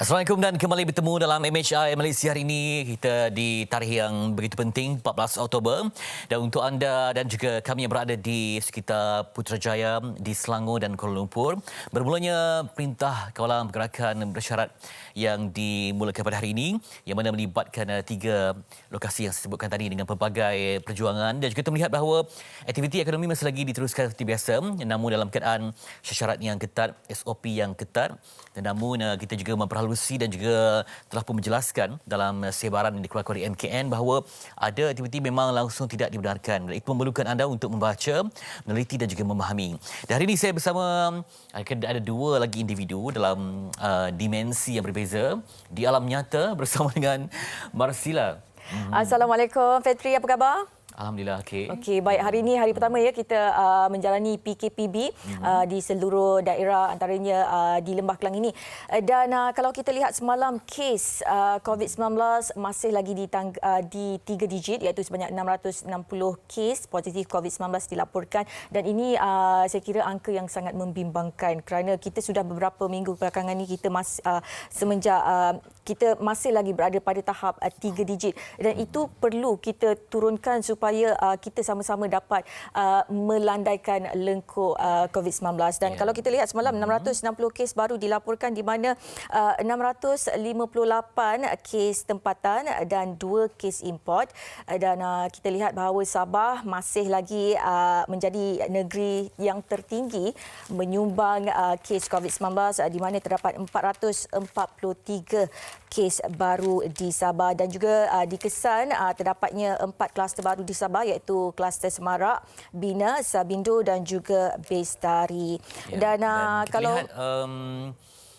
Assalamualaikum dan kembali bertemu dalam MHI Malaysia hari ini. Kita di tarikh yang begitu penting, 14 Oktober. Dan untuk anda dan juga kami yang berada di sekitar Putrajaya, di Selangor dan Kuala Lumpur, bermulanya Perintah Kawalan Pergerakan Bersyarat yang dimulakan pada hari ini, yang mana melibatkan 3 lokasi yang saya sebutkan tadi dengan pelbagai perjuangan, dan juga kita melihat bahawa aktiviti ekonomi masih lagi diteruskan seperti biasa, namun dalam keadaan syarat yang ketat, SOP yang ketat. Dan namun kita juga memperhalusi dan juga telah pun menjelaskan dalam sebaran yang dikeluarkan oleh MKN bahawa ada aktiviti memang langsung tidak dibenarkan. Dan itu memerlukan anda untuk membaca, meneliti dan juga memahami. Dan hari ini saya bersama ada 2 lagi individu dalam dimensi yang berbeza di alam nyata bersama dengan Marsila. Assalamualaikum, Fetri, apa khabar? Alhamdulillah, okey. Okey, baik, hari ini hari pertama ya kita menjalani PKPB di seluruh daerah, antaranya di Lembah Kelang ini. Dan kalau kita lihat semalam, kes COVID-19 masih lagi di 3 digit, iaitu sebanyak 660 kes positif COVID-19 dilaporkan, dan ini saya kira angka yang sangat membimbangkan kerana kita sudah beberapa minggu belakangan ini semenjak kita masih lagi berada pada tahap 3 digit, dan itu perlu kita turunkan supaya kita sama-sama dapat melandaikan lengkuk COVID-19. Dan kalau kita lihat semalam 660 kes baru dilaporkan, di mana 658 kes tempatan dan 2 kes import. Dan kita lihat bahawa Sabah masih lagi menjadi negeri yang tertinggi menyumbang kes COVID-19, di mana terdapat 443 kes baru di Sabah, dan juga dikesan terdapatnya 4 kluster baru di Sabah, iaitu kluster Semarak, Bina, Sabindo dan juga Bestari. Ya, Dan kalau lihat,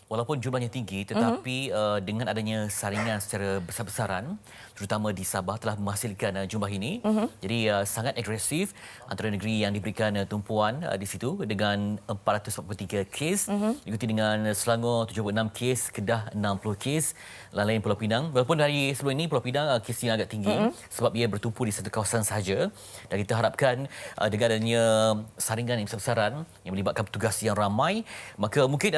walaupun jumlahnya tinggi, tetapi dengan adanya saringan secara besar-besaran, terutama di Sabah, telah menghasilkan jumlah ini. Jadi sangat agresif antara negeri yang diberikan tumpuan di situ dengan 443 kes, diikuti dengan Selangor 76 kes, Kedah 60 kes, lain-lain Pulau Pinang. Walaupun dari sebelum ini Pulau Pinang kesnya agak tinggi sebab ia bertumpu di satu kawasan sahaja, dan kita harapkan dengan adanya saringan yang besar-besaran yang melibatkan petugas yang ramai, maka mungkin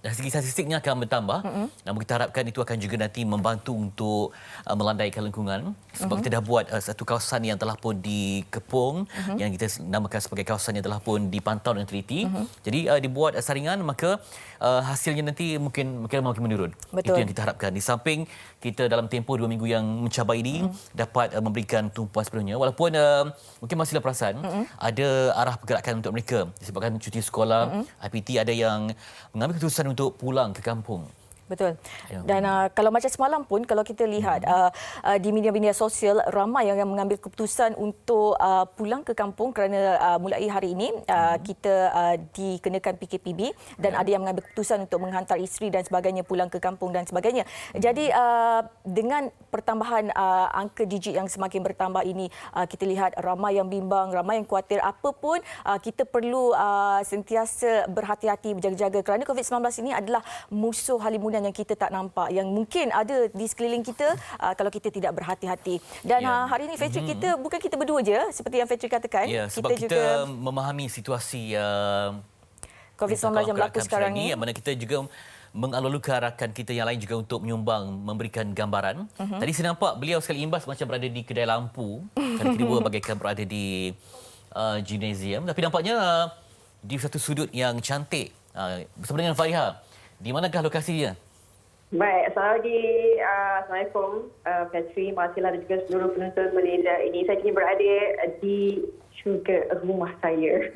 dari segi statistiknya akan bertambah. Namun kita harapkan itu akan juga nanti membantu untuk melandaikan lingkungan, sebab kita dah buat satu kawasan yang telah pun dikepung, yang kita namakan sebagai kawasan yang telah pun dipantau dan teliti. Jadi dibuat saringan, maka hasilnya nanti mungkin makin menurun. Betul. Itu yang kita harapkan. Di samping kita dalam tempoh 2 minggu yang mencabar ini dapat memberikan tumpuan sepenuhnya, walaupun mungkin masihlah perasan ada arah pergerakan untuk mereka disebabkan cuti sekolah, IPT, ada yang mengambil keputusan untuk pulang ke kampung. Betul. Dan kalau macam semalam pun, kalau kita lihat di media-media sosial, ramai yang mengambil keputusan untuk pulang ke kampung kerana mulai hari ini kita dikenakan PKPB, dan ada yang mengambil keputusan untuk menghantar isteri dan sebagainya pulang ke kampung dan sebagainya. Jadi dengan pertambahan angka digit yang semakin bertambah ini, kita lihat ramai yang bimbang, ramai yang khawatir. Apapun kita perlu sentiasa berhati-hati, berjaga-jaga, kerana COVID-19 ini adalah musuh halimunan yang kita tak nampak, yang mungkin ada di sekeliling kita kalau kita tidak berhati-hati. Dan hari ini, Fetri, kita bukan kita berdua je seperti yang Fetri katakan. Ya, sebab kita juga memahami situasi COVID-19 yang berlaku sekarang ini, yang mana kita juga mengalulukan rakan kita yang lain juga untuk menyumbang, memberikan gambaran. Tadi saya nampak beliau sekali imbas macam berada di kedai lampu, kali kedua bagaikan berada di gimnasium, tapi nampaknya di satu sudut yang cantik bersama dengan Fariha. Di manakah lokasinya? Baik, Assalamualaikum Fetri, Marsila dan juga seluruh penonton Malaysia ini. Saya kini berada di syurga rumah saya.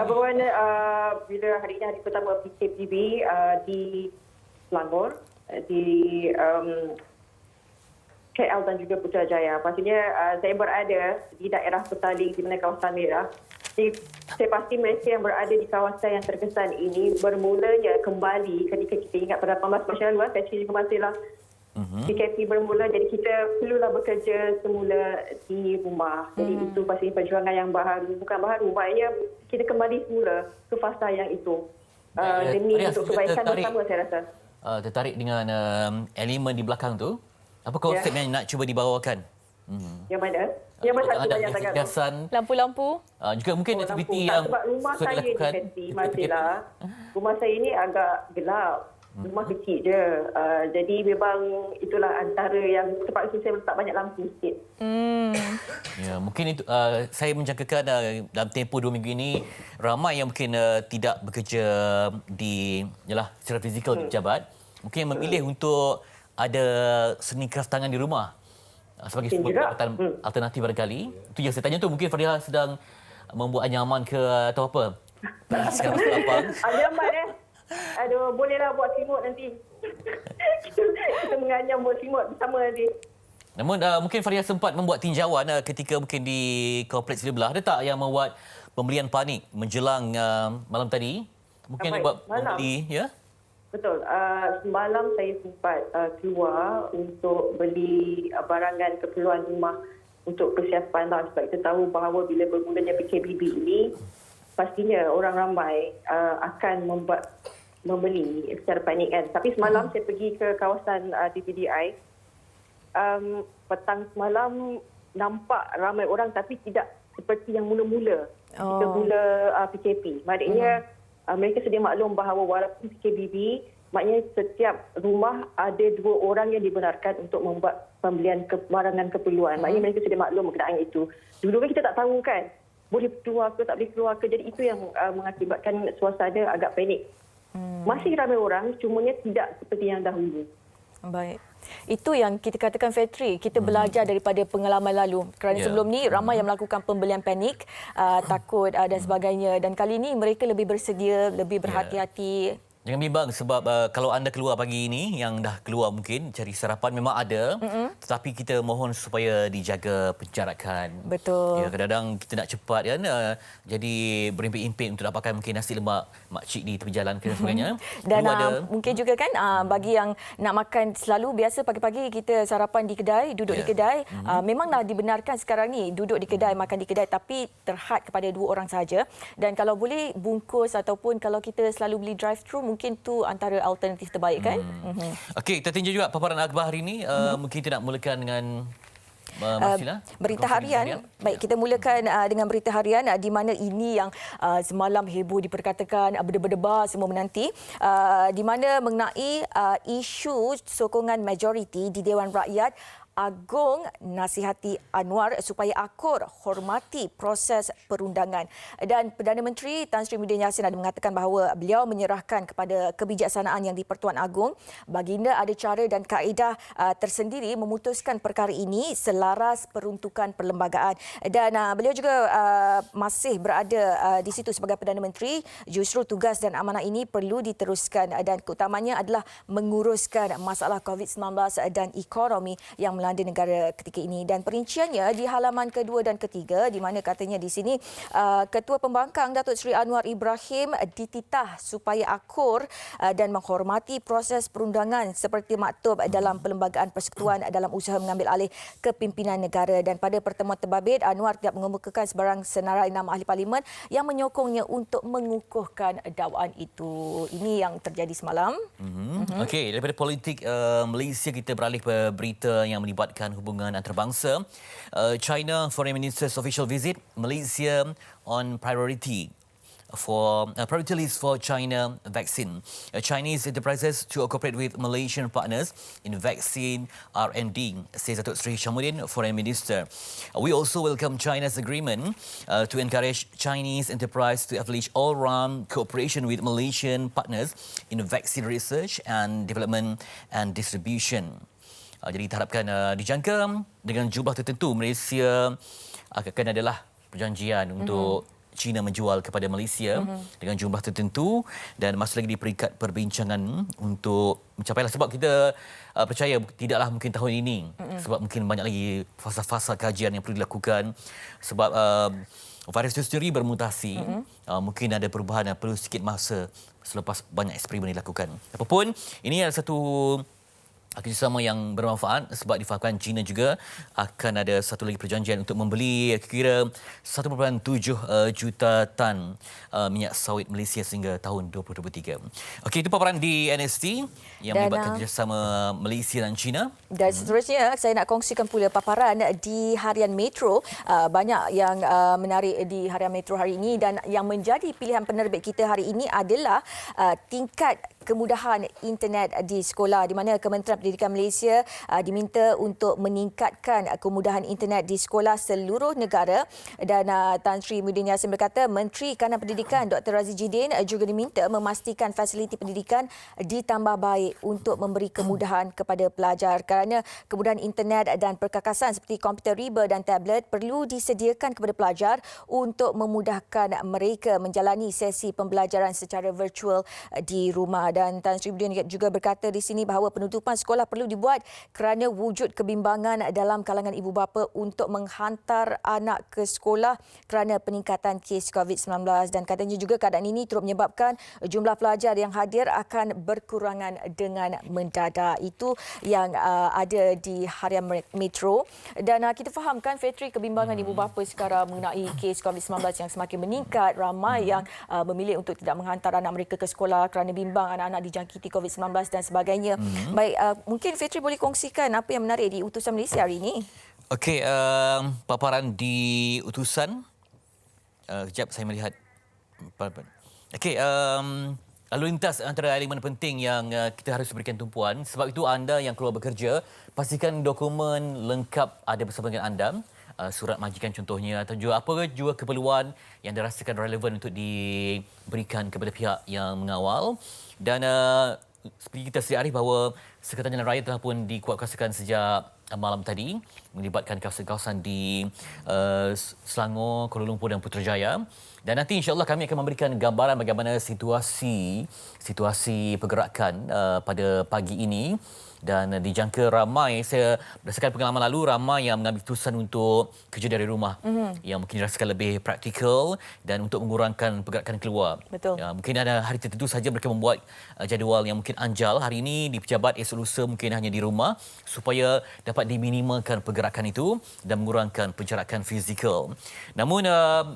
Berwarna bila hari ini hari pertama PKPB di Selangor, di KL dan juga Putrajaya. Pastinya saya berada di daerah Petaling, di mana kawasan merah. Jadi, saya pasti mereka yang berada di kawasan yang terkesan ini bermulanya kembali ketika kita ingat pada 18 Mac lalu, Fetri juga masihlah PKP bermula, jadi kita perlulah bekerja semula di rumah. Jadi itu pasti perjuangan yang baharu, bukan baharu, maknanya kita kembali semula ke fasa yang itu. Demi untuk kebaikan bersama, saya rasa. Tertarik dengan elemen di belakang tu. Apa konsep yang nak cuba dibawakan? Yang mana? Yang mana satu banyak sangat? Hiasan, lampu-lampu. juga mungkin aktiviti yang sebab rumah saya ni, Fetri, Marsila, rumah saya ini agak gelap. Rumah kecil je. Jadi memang itulah antara yang terpaksa saya letak banyak lampu sikit. Ya, mungkin itu saya menjangkakan dalam tempoh 2 minggu ini ramai yang mungkin tidak bekerja secara fizikal di pejabat, mungkin yang memilih untuk ada seni kraft tangan di rumah sebagai sebuah pendapatan alternatif barangkali. Itu yang saya tanya tu, mungkin Fariha sedang membuat anyaman ke atau apa? Sekarang lapang. Anyaman Aduh, bolehlah buat simut nanti. Kita menganyam buat simut bersama nanti. Namun mungkin Fariha sempat membuat tinjauan ketika mungkin di kompleks sebelah. Ada tak yang membuat pembelian panik menjelang malam tadi? Mungkin buat pembeli, ya? Betul. Semalam saya sempat keluar untuk beli barangan keperluan rumah untuk persiapan lah. Sebab kita tahu bahawa bila bermulanya PKPB ini, pastinya orang ramai akan membeli secara panik kan. Tapi semalam saya pergi ke kawasan TPDI. Petang semalam nampak ramai orang tapi tidak seperti yang mula-mula. Kita mula PKP. Maknanya mereka sedia maklum bahawa walaupun PKBB, maknanya setiap rumah ada 2 orang yang dibenarkan untuk membuat pembelian barangan keperluan. Maknanya mereka sedia maklum berkenaan itu. Dulu kan kita tak tahu kan, boleh keluar ke tak boleh keluar ke. Jadi itu yang mengakibatkan suasana agak panik. Masih ramai orang, cumanya tidak seperti yang dahulu. Baik. Itu yang kita katakan Fetri, kita belajar daripada pengalaman lalu. Kerana sebelum ni ramai yang melakukan pembelian panik, takut dan sebagainya. Dan kali ini mereka lebih bersedia, lebih berhati-hati. Jangan bimbang sebab kalau anda keluar pagi ini, yang dah keluar mungkin cari sarapan memang ada, tetapi kita mohon supaya dijaga penjarakan. Betul. Ya, kadang-kadang kita nak cepat kan, jadi berimpit-impit untuk dapatkan mungkin nasi lemak makcik di tepi jalan dan sebagainya. Dan mungkin juga kan bagi yang nak makan selalu, biasa pagi-pagi kita sarapan di kedai, duduk di kedai, memanglah dibenarkan sekarang ni duduk di kedai, makan di kedai, tapi terhad kepada 2 orang sahaja. Dan kalau boleh bungkus ataupun kalau kita selalu beli drive-thru, mungkin tu antara alternatif terbaik kan. Okey, kita tinjau juga paparan akhbar hari ini. Mungkin kita nak mulakan dengan berita harian. Baik, kita mulakan dengan berita harian di mana ini yang semalam heboh diperkatakan, berdebar semua menanti, di mana mengenai isu sokongan majoriti di Dewan Rakyat. Agong nasihati Anwar supaya akur hormati proses perundangan. Dan Perdana Menteri Tan Sri Muhyiddin Yassin ada mengatakan bahawa beliau menyerahkan kepada kebijaksanaan Yang di-Pertuan Agong baginda ada cara dan kaedah tersendiri memutuskan perkara ini selaras peruntukan perlembagaan. Dan beliau juga masih berada di situ sebagai Perdana Menteri. Justru tugas dan amanah ini perlu diteruskan dan keutamanya adalah menguruskan masalah COVID-19 dan ekonomi yang melanda negara ketika ini. Dan perinciannya di halaman kedua dan ketiga, di mana katanya di sini Ketua Pembangkang Datuk Seri Anwar Ibrahim dititah supaya akur dan menghormati proses perundangan seperti maktub dalam Perlembagaan Persekutuan dalam usaha mengambil alih kepimpinan negara. Dan pada pertemuan terbabit, Anwar tidak mengemukakan sebarang senarai nama ahli parlimen yang menyokongnya untuk mengukuhkan dakwaan itu. Ini yang terjadi semalam. Okey, daripada politik Malaysia kita beralih ke berita yang melibatkan hubungan antarabangsa. China Foreign Minister's official visit Malaysia on priority list for China vaccine. Chinese enterprises to cooperate with Malaysian partners in vaccine R&D, says Datuk Seri Syamuddin, Foreign Minister. We also welcome China's agreement to encourage Chinese enterprise to establish all-round cooperation with Malaysian partners in vaccine research and development and distribution. Jadi kita harapkan dijangka dengan jumlah tertentu Malaysia akan adalah perjanjian untuk China menjual kepada Malaysia dengan jumlah tertentu dan masih lagi di peringkat perbincangan untuk mencapailah, sebab kita percaya tidaklah mungkin tahun ini sebab mungkin banyak lagi fasa-fasa kajian yang perlu dilakukan sebab virus itu sendiri bermutasi. Mungkin ada perubahan dan perlu sikit masa selepas banyak eksperimen dilakukan. Apapun, ini adalah satu kerjasama yang bermanfaat sebab difahamkan China juga akan ada satu lagi perjanjian untuk membeli kira 1.7 juta tan minyak sawit Malaysia sehingga tahun 2023. Okey, itu paparan di NST yang melibatkan kerjasama Malaysia dan China. Dan seterusnya saya nak kongsikan pula paparan di harian Metro. Banyak yang menarik di harian Metro hari ini dan yang menjadi pilihan penerbit kita hari ini adalah tingkat kemudahan internet di sekolah, di mana Kementerian Pendidikan Malaysia diminta untuk meningkatkan kemudahan internet di sekolah seluruh negara. Dan Tan Sri Muhyiddin Yassin berkata Menteri Kanan Pendidikan Dr. Razi Jidin juga diminta memastikan fasiliti pendidikan ditambah baik untuk memberi kemudahan kepada pelajar, kerana kemudahan internet dan perkakasan seperti komputer riba dan tablet perlu disediakan kepada pelajar untuk memudahkan mereka menjalani sesi pembelajaran secara virtual di rumah. Dan Tan Sri Muhyiddin juga berkata di sini bahawa penutupan sekolah perlu dibuat kerana wujud kebimbangan dalam kalangan ibu bapa untuk menghantar anak ke sekolah kerana peningkatan kes COVID-19, dan katanya juga keadaan ini turut menyebabkan jumlah pelajar yang hadir akan berkurangan dengan mendadak. Itu yang ada di harian Metro. Dan kita fahamkan Fetri, kebimbangan ibu bapa sekarang mengenai kes COVID-19 yang semakin meningkat. Ramai yang memilih untuk tidak menghantar anak mereka ke sekolah kerana bimbang anak-anak dijangkiti COVID-19 dan sebagainya. Baik, mungkin Fetri boleh kongsikan apa yang menarik di utusan Malaysia hari ini? Okey, paparan di utusan. Kejap saya melihat. Okey, lalu lintas antara elemen penting yang kita harus berikan tumpuan. Sebab itu anda yang keluar bekerja, pastikan dokumen lengkap ada bersama dengan anda. Surat majikan contohnya, atau juga apa juga keperluan yang dirasakan relevan untuk diberikan kepada pihak yang mengawal. Dan seperti kita sedia arif bahawa Sekatan Jalan Raya telah pun dikuatkuasakan sejak malam tadi, melibatkan kawasan-kawasan di Selangor, Kuala Lumpur dan Putrajaya. Dan nanti insya-Allah kami akan memberikan gambaran bagaimana situasi pergerakan pada pagi ini. Dan dijangka ramai, saya berdasarkan pengalaman lalu, ramai yang mengambil keputusan untuk kerja dari rumah, yang mungkin dirasakan lebih praktikal dan untuk mengurangkan pergerakan keluar. Betul. Ya, mungkin ada hari tertentu saja mereka membuat jadual yang mungkin anjal. Hari ini di pejabat, esok lusa mungkin hanya di rumah supaya dapat diminimalkan pergerakan itu dan mengurangkan penjarakan fizikal. Namun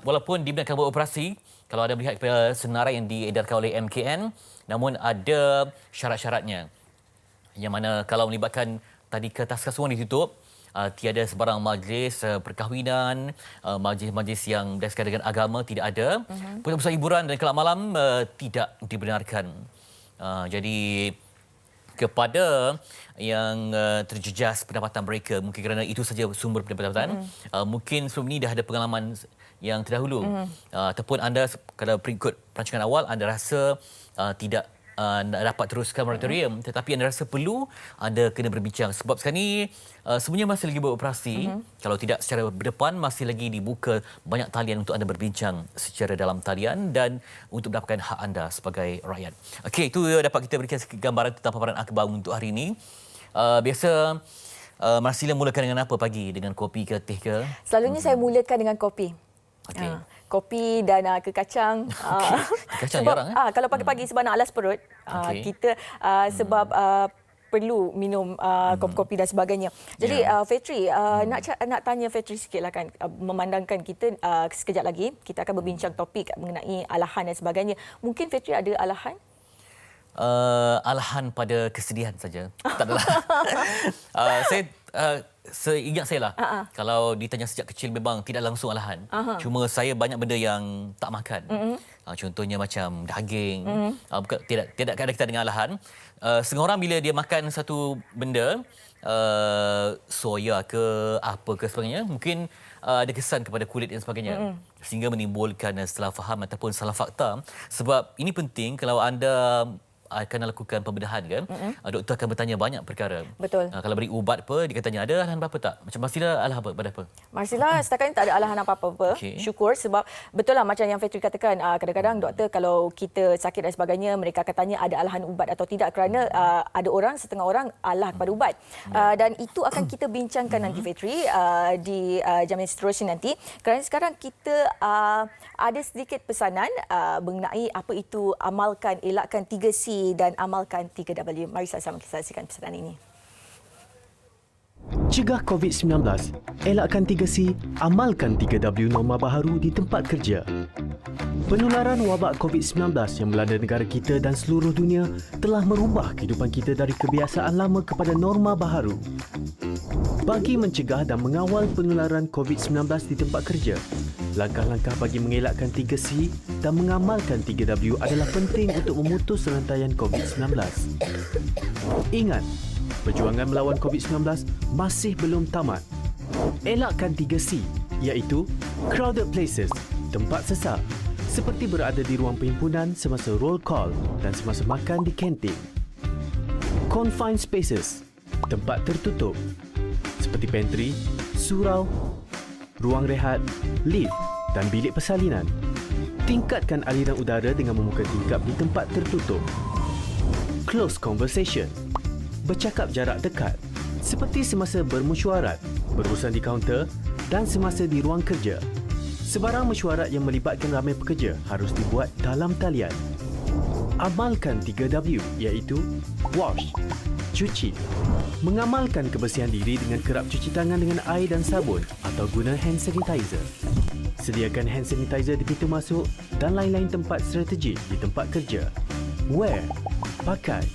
walaupun dibenarkan beroperasi, kalau ada melihat senarai yang diedarkan oleh MKN, namun ada syarat-syaratnya. Yang mana kalau melibatkan tadika taska semua ditutup, tiada sebarang majlis perkahwinan, majlis-majlis yang berdasarkan dengan agama tidak ada. Pusat-pusat hiburan dan kelab malam tidak dibenarkan. Jadi kepada yang terjejas pendapatan mereka, mungkin kerana itu saja sumber pendapatan, mungkin sebelum ini dah ada pengalaman yang terdahulu, ataupun anda kalau berikut perancangan awal anda rasa tidak dapat teruskan moratorium, tetapi anda rasa perlu, anda kena berbincang. Sebab sekarang ni semuanya masih lagi beroperasi. Kalau tidak secara berdepan, masih lagi dibuka banyak talian untuk anda berbincang secara dalam talian dan untuk mendapatkan hak anda sebagai rakyat. Okey, itu dapat kita berikan sedikit gambaran tentang paparan akhbar untuk hari ini. Biasa Marsila mulakan dengan apa pagi? Dengan kopi ke teh ke? Selalunya saya mulakan dengan kopi. Okey. Kopi dan kekacang. Kekacang sebab, jarang kalau pagi-pagi sebab nak alas perut, kita sebab perlu minum kopi-kopi dan sebagainya. Jadi Fetri, nak tanya Fetri sikitlah kan, memandangkan kita sekejap lagi kita akan berbincang topik mengenai alahan dan sebagainya. Mungkin Fetri ada alahan? Alahan pada kesedihan saja. Tak adalah. Saya seingat saya lah, kalau ditanya sejak kecil memang tidak langsung alahan. Cuma saya banyak benda yang tak makan. Contohnya macam daging. Tidak ada kaitan dengan alahan. Setengah orang bila dia makan satu benda, soya ke apa ke sebagainya, mungkin ada kesan kepada kulit dan sebagainya, sehingga menimbulkan salah faham ataupun salah fakta. Sebab ini penting kalau anda akan lakukan pembedahan kan, doktor akan bertanya banyak perkara. Betul. Kalau beri ubat apa, dia katanya ada alahan apa tak? Macam Marsila alahan apa pada apa? Marsila setakat ini tak ada alahan apa-apa. Okey. Syukur, sebab betul lah macam yang Fetri katakan, kadang-kadang doktor kalau kita sakit dan sebagainya, mereka akan tanya ada alahan ubat atau tidak, kerana ada orang, setengah orang alah kepada ubat. Dan itu akan kita bincangkan nanti Fetri di jam yang seterusnya nanti. Kerana sekarang kita ada sedikit pesanan mengenai apa itu amalkan, elakkan 3C dan amalkan 3W. Mari sama-sama kita saksikan pesanan ini. Cegah COVID-19, elakkan 3C, amalkan 3W norma baharu di tempat kerja. Penularan wabak COVID-19 yang melanda negara kita dan seluruh dunia telah merubah kehidupan kita dari kebiasaan lama kepada norma baharu. Bagi mencegah dan mengawal penularan COVID-19 di tempat kerja, Langkah-langkah bagi mengelakkan 3C dan mengamalkan 3W adalah penting untuk memutus rantaian COVID-19. Ingat, perjuangan melawan COVID-19 masih belum tamat. Elakkan 3C, iaitu crowded places, tempat sesak, seperti berada di ruang perhimpunan semasa roll call dan semasa makan di kantin. Confined spaces, tempat tertutup, seperti pantry, surau, ruang rehat, lift dan bilik persalinan. Tingkatkan aliran udara dengan membuka tingkap di tempat tertutup. Close conversation, bercakap jarak dekat, seperti semasa bermesyuarat, berurusan di kaunter dan semasa di ruang kerja. Sebarang mesyuarat yang melibatkan ramai pekerja harus dibuat dalam talian. Amalkan 3W, iaitu wash, cuci. Mengamalkan kebersihan diri dengan kerap cuci tangan dengan air dan sabun atau guna hand sanitizer. Sediakan hand sanitizer di pintu masuk dan lain-lain tempat strategik di tempat kerja. Wear, pakai.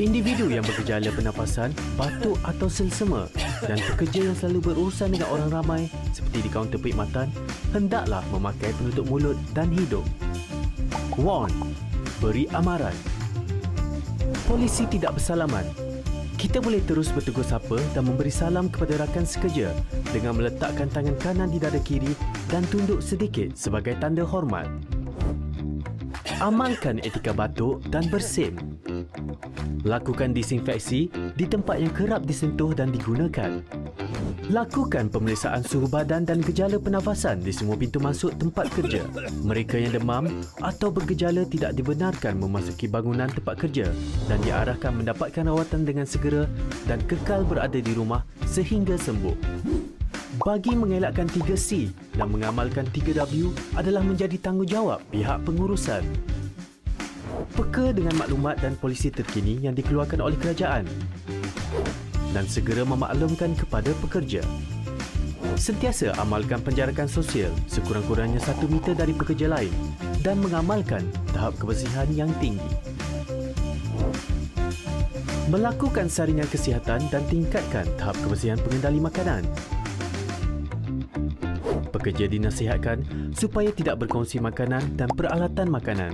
Individu yang bergejala pernafasan, batuk atau selsema dan pekerja yang selalu berurusan dengan orang ramai seperti di kaunter perkhidmatan hendaklah memakai penutup mulut dan hidung. Warn, beri amaran. Polisi tidak bersalaman. Kita boleh terus bertegur sapa dan memberi salam kepada rakan sekerja dengan meletakkan tangan kanan di dada kiri dan tunduk sedikit sebagai tanda hormat. Amalkan etika batuk dan bersin. Lakukan disinfeksi di tempat yang kerap disentuh dan digunakan. Lakukan pemeriksaan suhu badan dan gejala pernafasan di semua pintu masuk tempat kerja. Mereka yang demam atau bergejala tidak dibenarkan memasuki bangunan tempat kerja dan diarahkan mendapatkan rawatan dengan segera dan kekal berada di rumah sehingga sembuh. Bagi mengelakkan 3C dan mengamalkan 3W adalah menjadi tanggungjawab pihak pengurusan. Peka dengan maklumat dan polisi terkini yang dikeluarkan oleh kerajaan dan segera memaklumkan kepada pekerja. Sentiasa amalkan penjarakan sosial sekurang-kurangnya 1 meter dari pekerja lain dan mengamalkan tahap kebersihan yang tinggi. Melakukan saringan kesihatan dan tingkatkan tahap kebersihan pengendali makanan. Pekerja dinasihatkan supaya tidak berkongsi makanan dan peralatan makanan.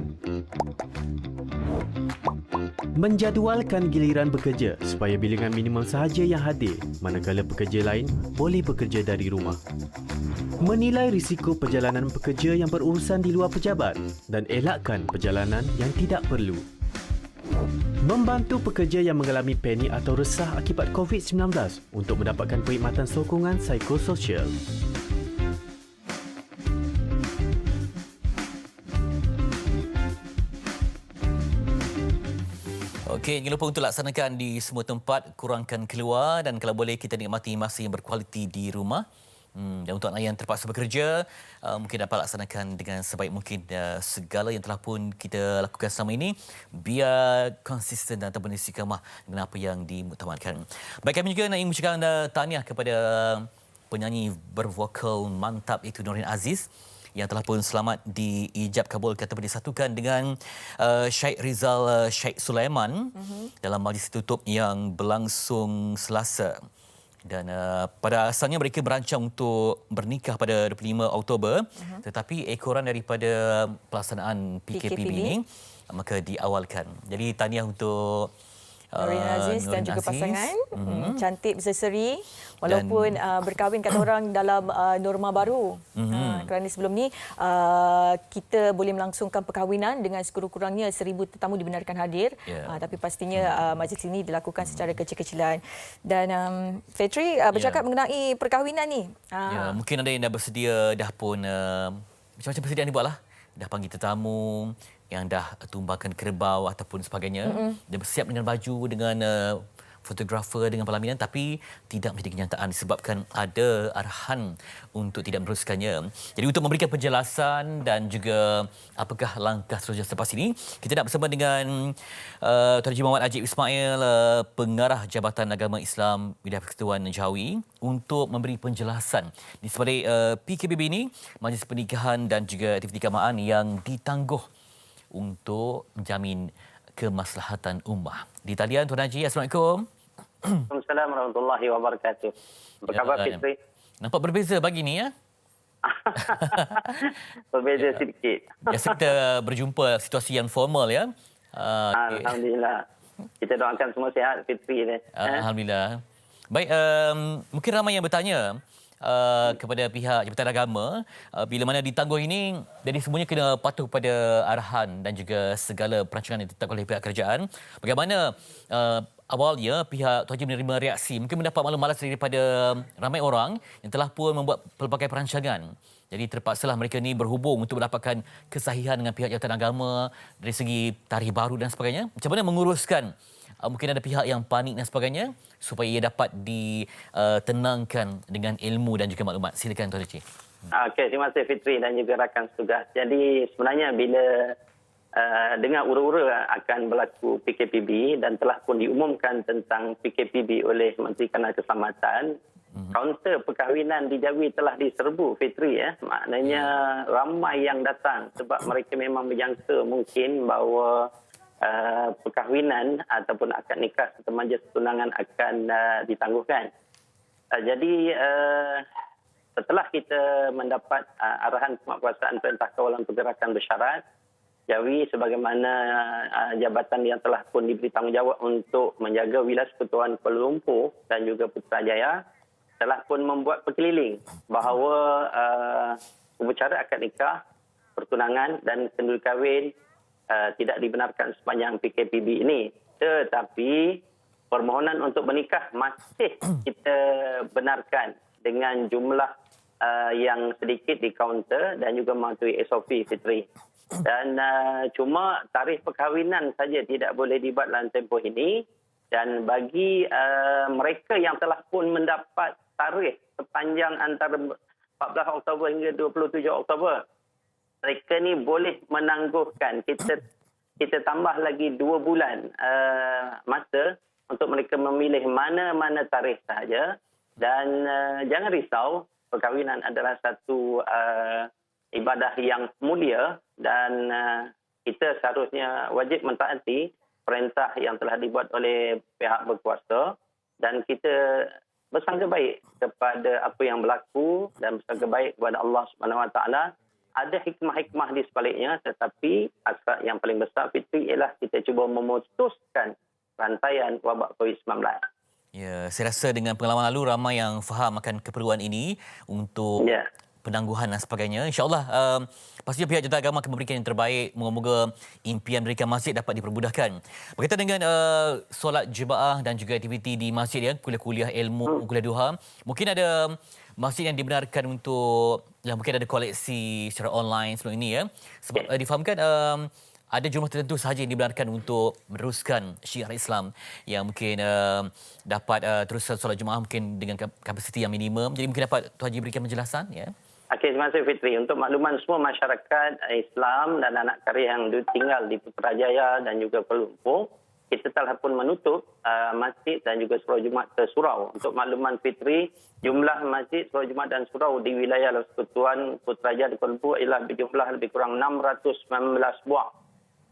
Menjadualkan giliran bekerja supaya bilangan minimum sahaja yang hadir manakala pekerja lain boleh bekerja dari rumah. Menilai risiko perjalanan pekerja yang berurusan di luar pejabat dan elakkan perjalanan yang tidak perlu. Membantu pekerja yang mengalami panik atau resah akibat COVID-19 untuk mendapatkan perkhidmatan sokongan psikososial. Okey, jangan lupa untuk laksanakan di semua tempat, kurangkan keluar dan kalau boleh kita nikmati masa yang berkualiti di rumah. Dan untuk anda yang terpaksa bekerja, mungkin dapat laksanakan dengan sebaik mungkin segala yang telah pun kita lakukan selama ini, biar konsisten dan beristiqamah dengan apa yang dimuktamadkan. Baik, kami juga nak ingin mengucapkan tahniah kepada penyanyi bervokal mantap itu Nurin Aziz yang telah pun selamat diijab kabulkan atau disatukan dengan Syed Rizal Syed Sulaiman dalam majlis tutup yang berlangsung Selasa. Dan pada asalnya mereka berancang untuk bernikah pada 25 Oktober tetapi ekoran daripada pelaksanaan PKPB ini maka diawalkan. Jadi tahniah untuk Nurin Aziz dan juga pasangan. Cantik berseri walaupun berkahwin kata orang dalam norma baru. Kerana sebelum ni kita boleh melangsungkan perkahwinan dengan sekurang-kurangnya 1,000 tetamu dibenarkan hadir. Tapi pastinya majlis ini dilakukan secara kecil-kecilan. Dan Fetri bercakap mengenai perkahwinan ni. Ya, mungkin ada yang dah bersedia dah pun macam-macam persediaan dibuatlah. Dah panggil tetamu yang dah tumbangkan kerbau ataupun sebagainya. Dia bersiap dengan baju, dengan fotografer, dengan pelaminan tapi tidak menjadi kenyataan disebabkan ada arahan untuk tidak meneruskannya. Jadi untuk memberikan penjelasan dan juga apakah langkah seterusnya selepas ini, kita nak bersama dengan Tuan Haji Muhammad Ajib Ismail, Pengarah Jabatan Agama Islam Wilayah Persekutuan Jawi untuk memberi penjelasan di sebalik PKPB ini, majlis pernikahan dan juga aktiviti keagamaan yang ditangguh untuk menjamin kemaslahatan ummah. Di talian Tuan Haji, Assalamualaikum. Waalaikumsalam warahmatullahi wabarakatuh. Apa khabar Fitri? Nampak berbeza pagi ni ya? Berbeza sedikit. Biasa kita berjumpa situasi yang formal ya. Okey. Alhamdulillah. Kita doakan semua sihat Fitri ni. Alhamdulillah. Baik, mungkin ramai yang bertanya kepada pihak Jabatan Agama bila mana ditangguh ini, jadi semuanya kena patuh pada arahan dan juga segala perancangan yang ditetapkan oleh pihak kerajaan. Bagaimana awalnya pihak Tuan Haji menerima reaksi, mungkin mendapat maklum malas daripada ramai orang yang telah pun membuat pelbagai perancangan. Jadi terpaksalah mereka ni berhubung untuk mendapatkan kesahihan dengan pihak Jabatan Agama dari segi tarikh baru dan sebagainya. Macam mana menguruskan mungkin ada pihak yang panik dan sebagainya supaya ia dapat ditenangkan dengan ilmu dan juga maklumat. Silakan Tuan Haji. Okey, terima kasih Fitri dan juga rakan setugas. Jadi sebenarnya bila dengar ura-ura akan berlaku PKPB dan telah pun diumumkan tentang PKPB oleh Menteri Kanan Keselamatan, kaunter perkahwinan di Jawi telah diserbu Fitri ya. Maknanya ramai yang datang sebab mereka memang menjangka mungkin bahawa perkahwinan ataupun akad nikah serta majlis tunangan akan ditangguhkan. Jadi setelah kita mendapat arahan penguatkuasaan Perintah Kawalan Pergerakan Bersyarat Jawi sebagaimana jabatan yang telah pun diberi tanggungjawab untuk menjaga wilayah Persekutuan Kuala Lumpur dan juga Putrajaya telah pun membuat perkeliling bahawa upacara akad nikah, pertunangan dan kenduri kahwin tidak dibenarkan sepanjang PKPB ini. Tetapi permohonan untuk bernikah masih kita benarkan dengan jumlah yang sedikit di kaunter dan juga mematuhi SOP Fitri. Dan cuma tarikh perkahwinan saja tidak boleh dibuat dalam tempoh ini. Dan bagi mereka yang telah pun mendapat tarikh sepanjang antara 14 Oktober hingga 27 Oktober, mereka ni boleh menangguhkan. Kita tambah lagi 2 bulan masa untuk mereka memilih mana-mana tarikh sahaja. Dan jangan risau, perkahwinan adalah satu ibadah yang mulia dan kita seharusnya wajib mentaati perintah yang telah dibuat oleh pihak berkuasa dan kita bersangka baik kepada apa yang berlaku dan bersangka baik kepada Allah Subhanahu Wa Taala. Ada hikmah-hikmah di sebaliknya, tetapi asas yang paling besar Fitri ialah kita cuba memutuskan rantaian wabak COVID-19. Ya, saya rasa dengan pengalaman lalu ramai yang faham akan keperluan ini untuk penangguhan dan sebagainya. InsyaAllah pastinya pihak Jabatan Agama akan memberikan yang terbaik. Moga-moga impian mendirikan masjid dapat dipermudahkan. Berkaitan dengan solat jemaah dan juga aktiviti di masjid ya, kuliah-kuliah ilmu, kuliah duha, mungkin ada masjid yang dibenarkan untuk mungkin ada koleksi secara online sebelum ini ya. Sebab difahamkan ada jumlah tertentu sahaja yang dibenarkan untuk meneruskan syiar Islam yang mungkin dapat teruskan solat Jumaat mungkin dengan kapasiti yang minimum. Jadi mungkin dapat Tuan Haji berikan penjelasan ya. Okey, terima kasih Fitri. Untuk makluman semua masyarakat Islam dan anak karya yang tinggal di Putrajaya dan juga Kuala Lumpur, kita telah pun menutup masjid dan juga surau Jumaat ke surau. Untuk makluman Fitri, jumlah masjid, surau Jumaat dan surau di wilayah Persekutuan Putrajaya di Kuala Lumpur ialah berjumlah lebih kurang 619 buah.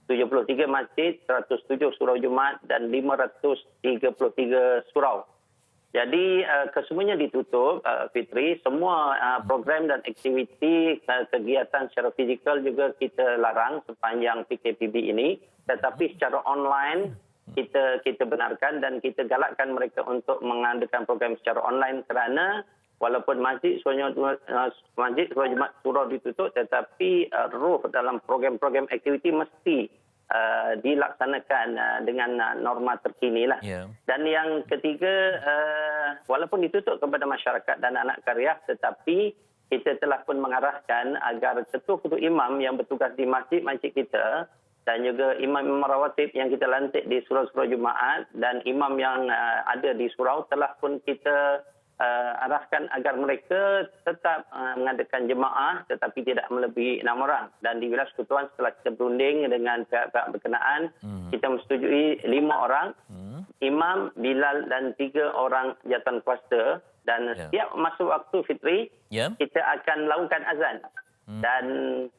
73 masjid, 107 surau Jumaat dan 533 surau. Jadi kesemuanya ditutup Fitri, semua program dan aktiviti kegiatan secara fizikal juga kita larang sepanjang PKPB ini, tetapi secara online kita benarkan dan kita galakkan mereka untuk mengadakan program secara online kerana walaupun masjid surau Jumaat surau ditutup, tetapi ruh dalam program-program aktiviti mesti dilaksanakan dengan norma terkini lah. Dan yang ketiga, walaupun ditutup kepada masyarakat dan anak karya, tetapi kita telah pun mengarahkan agar ketua-ketua imam yang bertugas di masjid-masjid kita dan juga imam-imam rawatib yang kita lantik di surau-surau Jumaat dan imam yang ada di surau telah pun kita arahkan agar mereka tetap mengadakan jemaah tetapi tidak melebihi 6 orang. Dan di wilayah Persekutuan setelah kita berunding dengan pihak-pihak berkenaan, kita menyetujui 5 orang, imam, bilal dan 3 orang jawatan kuasa. Dan setiap masuk waktu Fitri, kita akan laungkan azan. Dan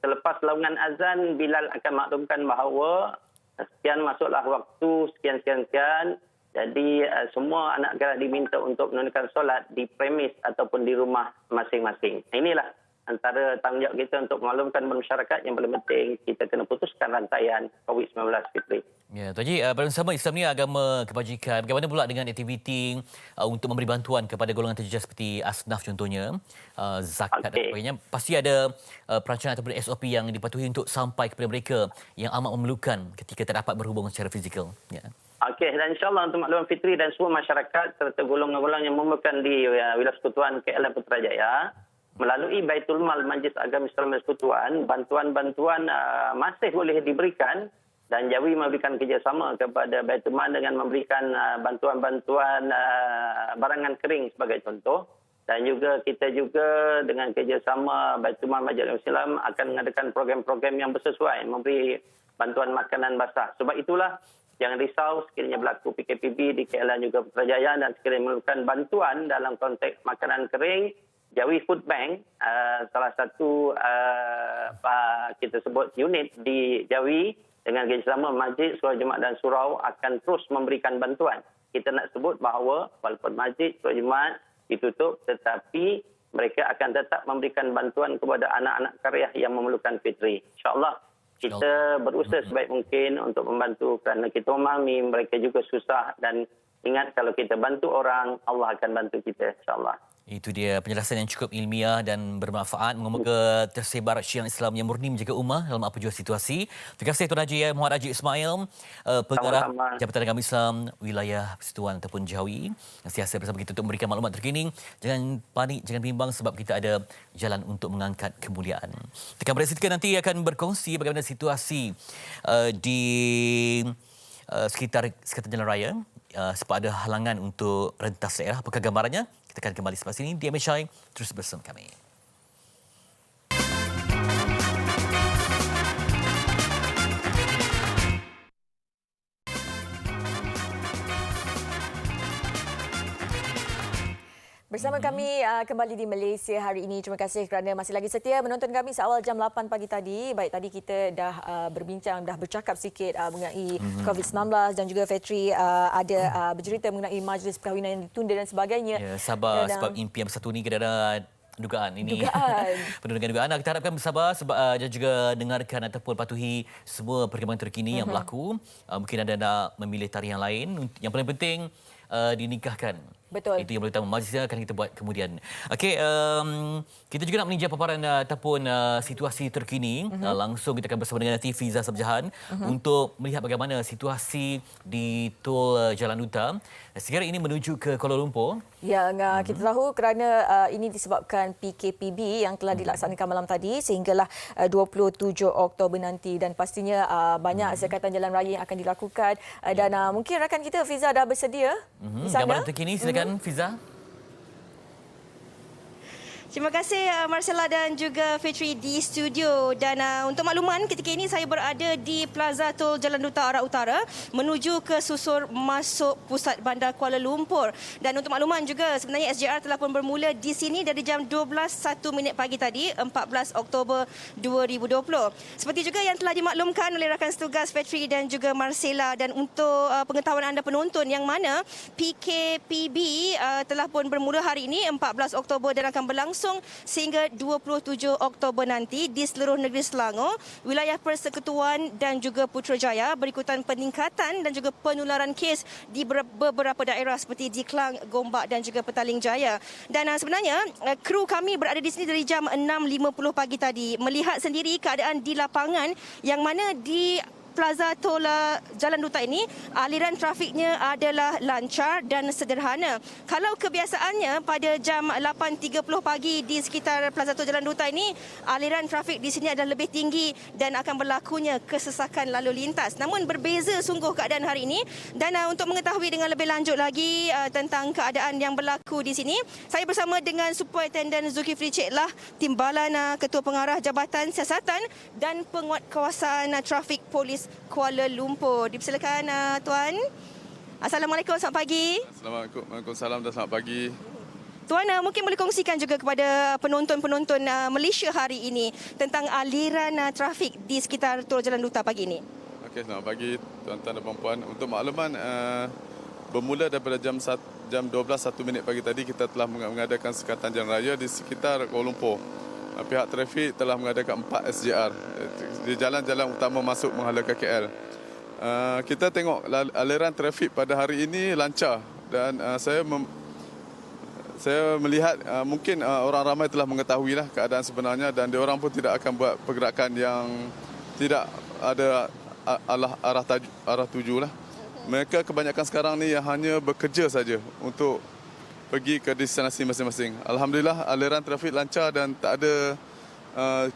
selepas laungan azan, bilal akan maklumkan bahawa sekian masuklah waktu, sekian-sekian. Jadi semua anak negara diminta untuk menunaikan solat di premis ataupun di rumah masing-masing. Inilah antara tanggungjawab kita untuk maklumkan masyarakat yang paling penting kita kena putuskan rantaian COVID-19, Fitri. Ya, Tuan Haji, bersama Islam ni agama kebajikan. Bagaimana pula dengan aktiviti untuk memberi bantuan kepada golongan terjejas seperti asnaf contohnya, zakat dan sebagainya? Pasti ada perancangan ataupun SOP yang dipatuhi untuk sampai kepada mereka yang amat memerlukan ketika tak dapat berhubung secara fizikal. Ya. Okey, dan insyaAllah untuk makluman Fitri dan semua masyarakat serta golongan-golongan yang memerlukan di Wilayah Persekutuan KL dan Putrajaya, melalui Baitul Mal Majlis Agama Islam Persekutuan, bantuan-bantuan masih boleh diberikan dan Jawi memberikan kerjasama kepada Baitul Mal dengan memberikan bantuan-bantuan barangan kering sebagai contoh. Dan juga kita juga dengan kerjasama Baitul Mal Majlis Islam akan mengadakan program-program yang bersesuai memberi bantuan makanan basah. Sebab itulah jangan risau sekiranya berlaku PKPB di KL dan juga Putrajaya dan sekiranya memerlukan bantuan dalam konteks makanan kering, Jawi Food Bank, salah satu kita sebut unit di Jawi dengan kerjasama Masjid, Surau Jumaat dan Surau akan terus memberikan bantuan. Kita nak sebut bahawa walaupun Masjid, Surau Jumaat ditutup tetapi mereka akan tetap memberikan bantuan kepada anak-anak karya yang memerlukan, Fitri. InsyaAllah kita berusaha sebaik mungkin untuk membantu kerana kita memahami mereka juga susah dan ingat kalau kita bantu orang, Allah akan bantu kita, insyaAllah. Itu dia penjelasan yang cukup ilmiah dan bermanfaat. Moga-moga tersebar syiar Islam yang murni menjaga ummah dalam apa jua situasi. Terima kasih Tuan Haji Muhammad Haji Ismail, Pengarah Jabatan Agama Islam Wilayah Persekutuan ataupun Jawi, yang sentiasa bersama kita untuk memberikan maklumat terkini. Jangan panik, jangan bimbang sebab kita ada jalan untuk mengangkat kemuliaan. Tekan pada situ nanti akan berkongsi bagaimana situasi di sekitar jalan raya sebab ada halangan untuk rentas daerah. Apakah gambarannya? Kita akan kembali selepas ini di MHI. Terus bersama kami. Bersama kami kembali di Malaysia hari ini. Terima kasih kerana masih lagi setia menonton kami seawal jam 8 pagi tadi. Baik, tadi kita dah berbincang, dah bercakap sikit mengenai COVID-19 dan juga Fetri ada bercerita mengenai majlis perkahwinan yang ditunda dan sebagainya. Ya, sabar sebab impian bersatu ni kadang-kadang dugaan ini. Penuh dengan dugaan. Kita harapkan bersabar sebab dan juga dengarkan ataupun patuhi semua perkembangan terkini yang berlaku. Mungkin anda nak memilih tarikh yang lain. Yang paling penting dinikahkan. Betul. Itu yang paling utama. Majlisnya akan kita buat kemudian. Okey, kita juga nak meninjau paparan ataupun situasi terkini. Langsung kita akan bersama dengan nanti Fiza Sabjahan untuk melihat bagaimana situasi di Tol Jalan Duta. Sekarang ini menuju ke Kuala Lumpur. Ya, kita tahu kerana ini disebabkan PKPB yang telah dilaksanakan malam tadi sehinggalah 27 Oktober nanti dan pastinya banyak sekatan jalan raya yang akan dilakukan dan mungkin rakan kita Fiza dah bersedia di sana. Gambaran terkini silakan Fiza. Terima kasih Marcella dan juga Fitri di studio. Dan untuk makluman, ketika ini saya berada di Plaza Tol Jalan Duta arah utara menuju ke susur masuk pusat bandar Kuala Lumpur. Dan untuk makluman juga sebenarnya SJR telah pun bermula di sini dari jam 12.01 pagi tadi, 14 Oktober 2020. Seperti juga yang telah dimaklumkan oleh rakan setugas Fitri dan juga Marcella. Dan untuk pengetahuan anda penonton yang mana PKPB telah pun bermula hari ini 14 Oktober dan akan berlangsung sehingga 27 Oktober nanti di seluruh negeri Selangor, wilayah Persekutuan dan juga Putrajaya berikutan peningkatan dan juga penularan kes di beberapa daerah seperti di Klang, Gombak dan juga Petaling Jaya. Dan sebenarnya kru kami berada di sini dari jam 6.50 pagi tadi melihat sendiri keadaan di lapangan yang mana di Plaza Tol Jalan Duta ini aliran trafiknya adalah lancar dan sederhana. Kalau kebiasaannya pada jam 8.30 pagi di sekitar Plaza Tol Jalan Duta ini aliran trafik di sini adalah lebih tinggi dan akan berlakunya kesesakan lalu lintas. Namun berbeza sungguh keadaan hari ini dan untuk mengetahui dengan lebih lanjut lagi tentang keadaan yang berlaku di sini, saya bersama dengan Superintendent Zulkifli Ceklah, Timbalan Ketua Pengarah Jabatan Siasatan dan Penguat Kawasan Trafik Polis Kuala Lumpur. Dipersilakan Tuan. Assalamualaikum, selamat pagi. Assalamualaikum, Waalaikumsalam dan selamat pagi. Tuan, mungkin boleh kongsikan juga kepada penonton-penonton Malaysia hari ini tentang aliran trafik di sekitar Tol Jalan Duta pagi ini. Okey, selamat pagi tuan-tuan dan puan-puan. Untuk makluman, bermula daripada jam 12.01 pagi tadi kita telah mengadakan sekatan jalan raya di sekitar Kuala Lumpur. pihak trafik telah mengadakan 4 SGR di jalan-jalan utama masuk menghala ke KL. Kita tengok aliran trafik pada hari ini lancar dan saya melihat mungkin orang ramai telah mengetahui lah keadaan sebenarnya dan diorang pun tidak akan buat pergerakan yang tidak ada arah tuju lah. Mereka kebanyakan sekarang ni yang hanya bekerja saja untuk pergi ke destinasi masing-masing. Alhamdulillah aliran trafik lancar dan tak ada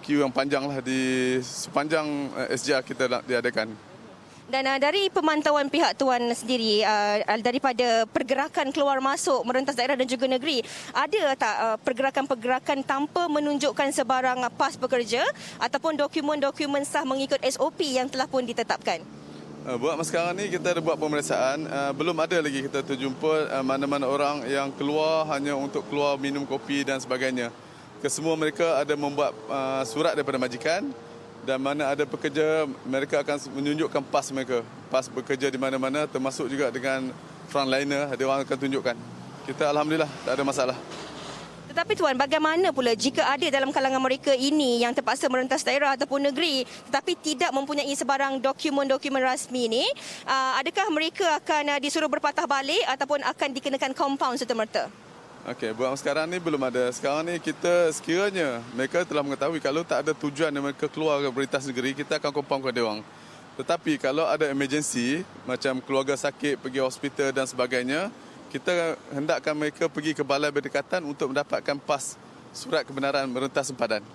queue yang panjang lah di sepanjang SGR kita diadakan. Dan dari pemantauan pihak Tuan sendiri, daripada pergerakan keluar masuk merentas daerah dan juga negeri, ada tak pergerakan-pergerakan tanpa menunjukkan sebarang pas pekerja ataupun dokumen-dokumen sah mengikut SOP yang telah pun ditetapkan? Buat masa sekarang ni kita ada buat pemeriksaan. Belum ada lagi kita terjumpa mana-mana orang yang keluar hanya untuk keluar minum kopi dan sebagainya. Kesemua mereka ada membuat surat daripada majikan. Dan mana ada pekerja, mereka akan menunjukkan pas mereka. Pas bekerja di mana-mana, termasuk juga dengan frontliner, dia orang akan tunjukkan. Kita Alhamdulillah, tak ada masalah. Tetapi Tuan, bagaimana pula jika ada dalam kalangan mereka ini yang terpaksa merentas daerah ataupun negeri tetapi tidak mempunyai sebarang dokumen-dokumen rasmi ini, adakah mereka akan disuruh berpatah balik ataupun akan dikenakan compound serta-merta? Okey, buat sekarang ni belum ada. Sekarang ni kita sekiranya mereka telah mengetahui kalau tak ada tujuan mereka keluar ke berlintas negeri, kita akan compound ke dia orang. Tetapi kalau ada emergency, macam keluarga sakit, pergi hospital dan sebagainya, kita hendakkan mereka pergi ke balai berdekatan untuk mendapatkan pas surat kebenaran merentas sempadan.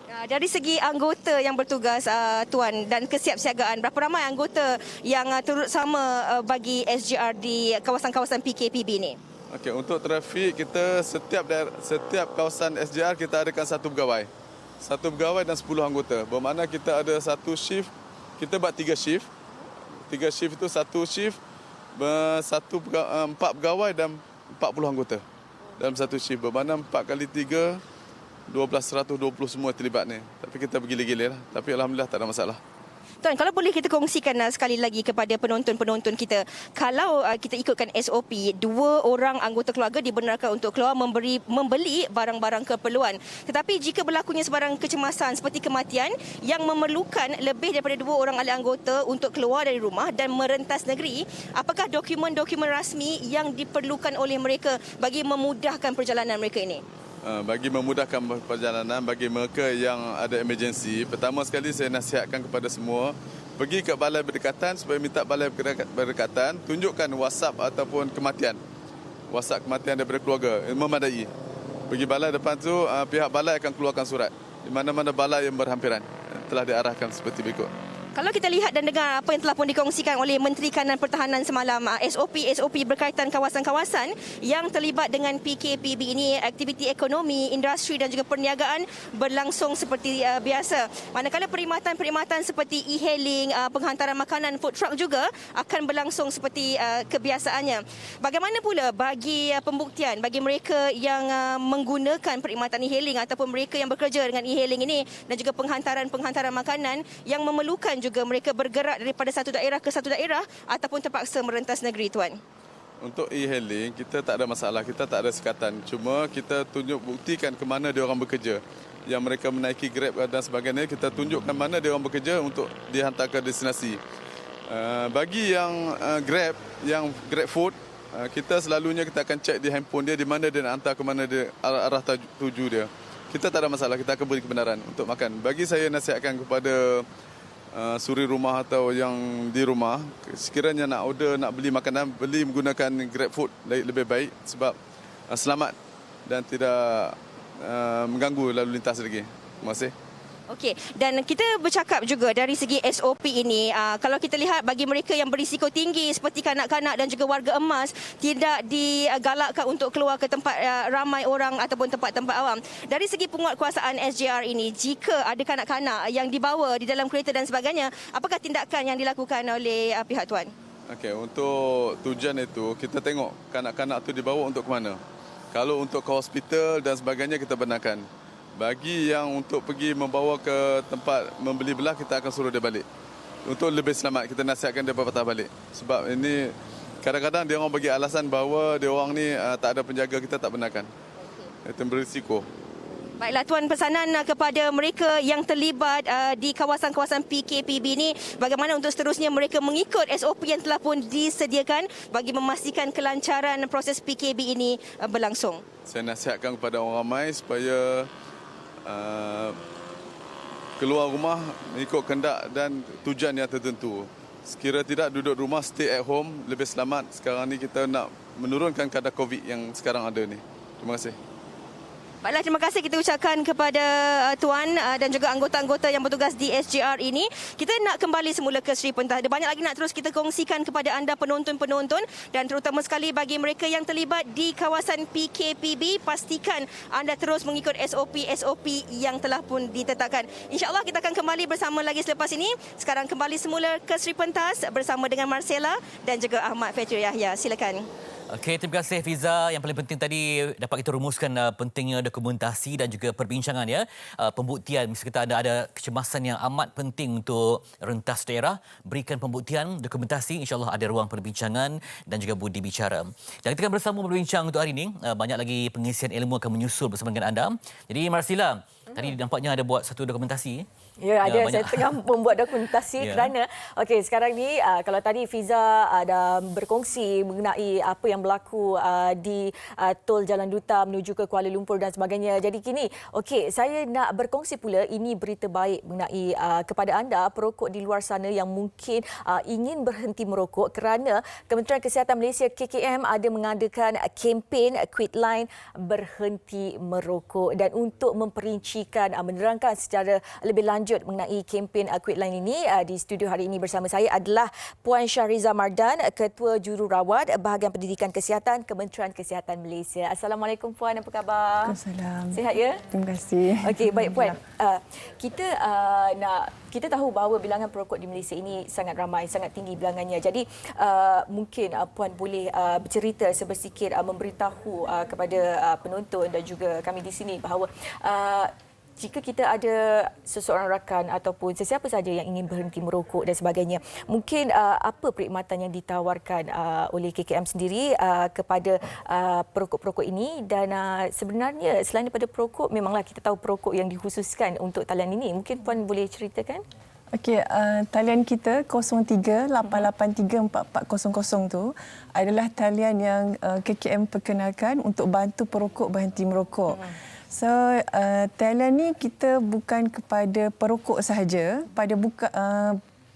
Dari segi anggota yang bertugas, Tuan, dan kesiapsiagaan, berapa ramai anggota yang turut sama bagi SGR di kawasan-kawasan PKPB ni? Okey, untuk trafik kita setiap kawasan SGR kita adakan satu pegawai. Satu pegawai dan 10 anggota. Bermakna kita ada satu shift, kita buat 3 shift. 3 shift itu satu shift, 4 pegawai dan 40 anggota dalam satu shift. Bermakna 4 kali 3, 1,220 semua terlibat ni. Tapi kita bergila-gila lah. Tapi Alhamdulillah tak ada masalah. Tuan, kalau boleh kita kongsikan sekali lagi kepada penonton-penonton kita, kalau kita ikutkan SOP, 2 orang anggota keluarga dibenarkan untuk keluar membeli barang-barang keperluan. Tetapi jika berlakunya sebarang kecemasan seperti kematian yang memerlukan lebih daripada 2 orang ahli anggota untuk keluar dari rumah dan merentas negeri, apakah dokumen-dokumen rasmi yang diperlukan oleh mereka bagi memudahkan perjalanan mereka ini? Bagi memudahkan perjalanan bagi mereka yang ada emergency, pertama sekali saya nasihatkan kepada semua pergi ke balai berdekatan supaya minta balai berdekatan tunjukkan WhatsApp ataupun kematian. WhatsApp kematian daripada keluarga memadai. Pergi balai depan tu pihak balai akan keluarkan surat. Di mana-mana balai yang berhampiran telah diarahkan seperti berikut. Kalau kita lihat dan dengar apa yang telah pun dikongsikan oleh Menteri Kanan Pertahanan semalam, SOP berkaitan kawasan-kawasan yang terlibat dengan PKPB ini, aktiviti ekonomi, industri dan juga perniagaan berlangsung seperti biasa. Manakala perkhidmatan seperti e-hailing, penghantaran makanan, food truck juga akan berlangsung seperti kebiasaannya. Bagaimana pula bagi pembuktian bagi mereka yang menggunakan perkhidmatan e-hailing ataupun mereka yang bekerja dengan e-hailing ini dan juga penghantaran makanan yang memerlukan juga mereka bergerak daripada satu daerah ke satu daerah ataupun terpaksa merentas negeri, Tuan? Untuk e-hailing, kita tak ada masalah, kita tak ada sekatan. Cuma kita buktikan ke mana dia orang bekerja. Yang mereka menaiki Grab dan sebagainya, kita tunjukkan mana dia orang bekerja untuk dihantar ke destinasi. Bagi yang Grab, yang Grab Food, kita selalunya kita akan cek di handphone dia di mana dia nak hantar ke mana dia, arah tuju dia. Kita tak ada masalah, kita akan beri kebenaran untuk makan. Bagi saya nasihatkan kepada suri rumah atau yang di rumah, sekiranya nak order, nak beli makanan, beli menggunakan Grab Food lebih baik sebab selamat dan tidak mengganggu lalu lintas lagi. Terima kasih. Okey, dan kita bercakap juga dari segi SOP ini, kalau kita lihat bagi mereka yang berisiko tinggi seperti kanak-kanak dan juga warga emas tidak digalakkan untuk keluar ke tempat ramai orang ataupun tempat-tempat awam. Dari segi penguatkuasaan SGR ini, jika ada kanak-kanak yang dibawa di dalam kereta dan sebagainya, apakah tindakan yang dilakukan oleh pihak Tuan? Okey, untuk tujuan itu kita tengok kanak-kanak itu dibawa untuk ke mana. Kalau untuk ke hospital dan sebagainya kita benarkan. Bagi yang untuk pergi membawa ke tempat membeli belah, kita akan suruh dia balik. Untuk lebih selamat, kita nasihatkan dia berpatah balik. Sebab ini kadang-kadang dia orang bagi alasan bahawa dia orang ni tak ada penjaga, kita tak benarkan. Itu berisiko. Baiklah Tuan, pesanan kepada mereka yang terlibat di kawasan-kawasan PKPB ini, bagaimana untuk seterusnya mereka mengikut SOP yang telah pun disediakan bagi memastikan kelancaran proses PKP ini berlangsung. Saya nasihatkan kepada orang ramai supaya keluar rumah mengikut kehendak dan tujuan yang tertentu. Sekira tidak duduk rumah, stay at home, lebih selamat. Sekarang ni kita nak menurunkan kadar COVID yang sekarang ada ni. Terima kasih. Baiklah, terima kasih kita ucapkan kepada Tuan dan juga anggota-anggota yang bertugas di SGR ini. Kita nak kembali semula ke Sri Pentas. Ada banyak lagi nak terus kita kongsikan kepada anda penonton-penonton, dan terutama sekali bagi mereka yang terlibat di kawasan PKPB, pastikan anda terus mengikut SOP yang telah pun ditetapkan. InsyaAllah kita akan kembali bersama lagi selepas ini. Sekarang kembali semula ke Sri Pentas bersama dengan Marcella dan juga Ahmad Fetri Yahya. Silakan. Okey, terima kasih Fiza. Yang paling penting tadi dapat kita rumuskan pentingnya dokumentasi dan juga perbincangan ya. Pembuktian, misalnya kita ada kecemasan yang amat penting untuk rentas daerah, berikan pembuktian, dokumentasi, insya-Allah ada ruang perbincangan dan juga budi bicara. Dan kita akan bersama berbincang untuk hari ini. Banyak lagi pengisian ilmu akan menyusul bersama dengan anda. Jadi Marcella, tadi nampaknya ada buat satu dokumentasi. Ya, ada. Banyak. Saya tengah membuat dokumentasi kerana sekarang ni kalau tadi Fiza dah berkongsi mengenai apa yang berlaku di tol Jalan Duta menuju ke Kuala Lumpur dan sebagainya. Jadi kini saya nak berkongsi pula ini berita baik mengenai kepada anda perokok di luar sana yang mungkin ingin berhenti merokok, kerana Kementerian Kesihatan Malaysia KKM ada mengadakan kempen Quitline berhenti merokok. Dan untuk memperincikan menerangkan secara lebih lanjut mengenai kempen Quitline ini, di studio hari ini bersama saya adalah Puan Syahriza Mardan, Ketua Jururawat Bahagian Pendidikan Kesihatan Kementerian Kesihatan Malaysia. Assalamualaikum Puan, apa khabar? Waalaikumsalam. Sihat ya? Terima kasih. Okey, baik Puan. Kita tahu bahawa bilangan perokok di Malaysia ini sangat ramai, sangat tinggi bilangannya. Jadi mungkin Puan boleh bercerita sedikit, memberitahu kepada penonton dan juga kami di sini bahawa jika kita ada seseorang rakan ataupun sesiapa saja yang ingin berhenti merokok dan sebagainya, mungkin apa perkhidmatan yang ditawarkan oleh KKM sendiri kepada perokok-perokok ini, dan sebenarnya selain daripada perokok, memanglah kita tahu perokok yang dikhususkan untuk talian ini. Mungkin Puan boleh ceritakan? Okey, talian kita 03-883-4400 tu adalah talian yang KKM perkenalkan untuk bantu perokok berhenti merokok. So, talian ni kita bukan kepada perokok sahaja,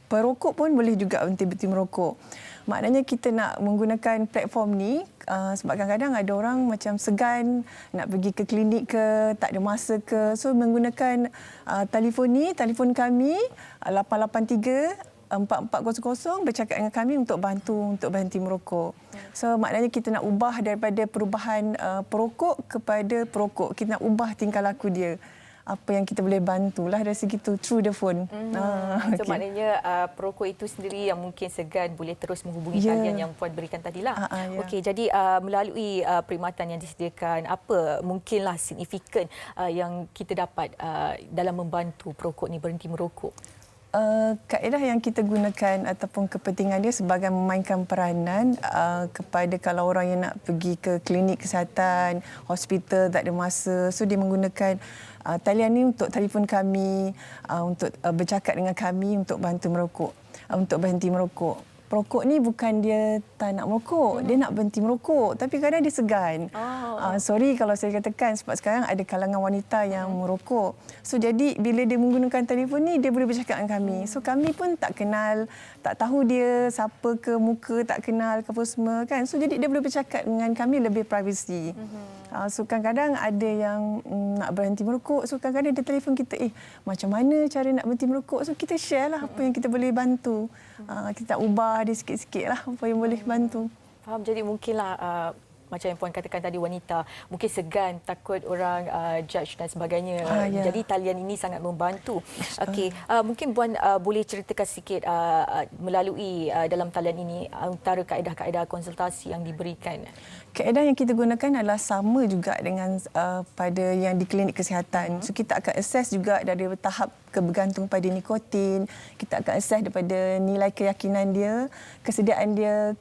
perokok pun boleh juga berhenti merokok. Maknanya kita nak menggunakan platform ni sebab kadang-kadang ada orang macam segan nak pergi ke klinik ke, tak ada masa ke. So, menggunakan telefon kami 883-4400 bercakap dengan kami untuk bantu untuk berhenti merokok. So maknanya kita nak ubah daripada perubahan perokok kepada perokok. Kita nak ubah tingkah laku dia. Apa yang kita boleh bantulah dari segi tu through the phone. So maknanya perokok itu sendiri yang mungkin segan boleh terus menghubungi talian yang Puan berikan tadilah. Okey, jadi melalui perkhidmatan yang disediakan, apa mungkinlah signifikan yang kita dapat dalam membantu perokok ni berhenti merokok? Kaedah yang kita gunakan ataupun kepentingan dia sebagai memainkan peranan kepada kalau orang yang nak pergi ke klinik kesihatan, hospital tak ada masa, so dia menggunakan talian ni untuk telefon kami, untuk bercakap dengan kami untuk bantu merokok, untuk berhenti merokok. Perokok ni bukan dia tak nak merokok, dia nak berhenti merokok, tapi kadang dia segan. Sorry kalau saya katakan, sebab sekarang ada kalangan wanita yang merokok. So jadi bila dia menggunakan telefon ni, dia boleh bercakap dengan kami. So kami pun tak kenal, tak tahu dia siapa ke, muka tak kenal ke apa semua kan. So jadi dia boleh bercakap dengan kami lebih privacy. So kadang-kadang ada yang nak berhenti merokok, so kadang-kadang dia telefon kita, macam mana cara nak berhenti merokok? So kita share lah apa yang kita boleh bantu. Kita ubah dia sikit-sikit lah apa yang boleh bantu. Faham, jadi mungkinlah macam yang Puan katakan tadi, wanita mungkin segan, takut orang judge dan sebagainya. Jadi talian ini sangat membantu. Okey, mungkin Puan boleh ceritakan sikit melalui dalam talian ini antara kaedah-kaedah konsultasi yang diberikan. Kaedah yang kita gunakan adalah sama juga dengan pada yang di klinik kesihatan. So kita akan assess juga dari tahap bergantung pada nikotin. Kita akan assess daripada nilai keyakinan dia, kesediaan dia,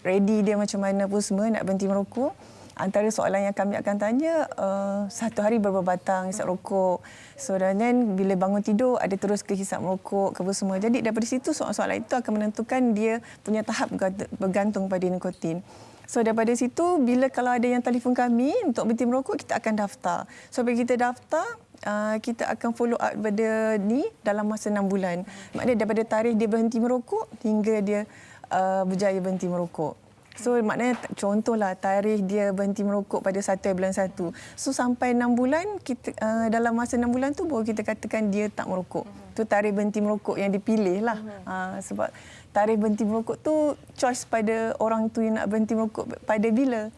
ready dia macam mana pun semua nak berhenti merokok. antara soalan yang kami akan tanya, satu hari berapa batang hisap rokok. So dan then bila bangun tidur ada terus ke hisap rokok ke apa semua. Jadi daripada situ soalan-soalan itu akan menentukan dia punya tahap bergantung pada nikotin. So daripada situ bila kalau ada yang telefon kami untuk berhenti merokok, kita akan daftar. So bila kita daftar, kita akan follow up pada ni dalam masa 6 bulan. Maknanya daripada tarikh dia berhenti merokok hingga dia berjaya berhenti merokok. So maknanya contohlah tarikh dia berhenti merokok pada 1 bulan 1. So sampai 6 bulan kita dalam masa 6 bulan tu baru kita katakan dia tak merokok. Tu tarikh berhenti merokok yang dipilih lah. Sebab tarikh berhenti merokok tu choice pada orang tu yang nak berhenti merokok pada bila.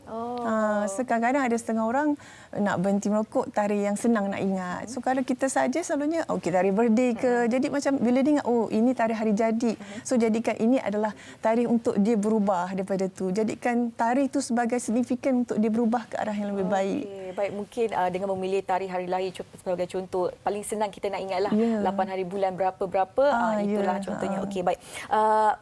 So kadang-kadang ada setengah orang nak berhenti merokok tarikh yang senang nak ingat. So kalau kita saja selalunya okey tarikh birthday ke. Jadi macam bila dia ingat oh ini tarikh hari jadi. So jadikan ini adalah tarikh untuk dia berubah daripada tu. Jadikan tarikh tu sebagai signifikan untuk dia berubah ke arah yang lebih baik. Baik, mungkin dengan memilih tarikh hari lahir sebagai contoh, paling senang kita nak ingatlah 8 hari bulan berapa-berapa, itulah contohnya. Okey, baik.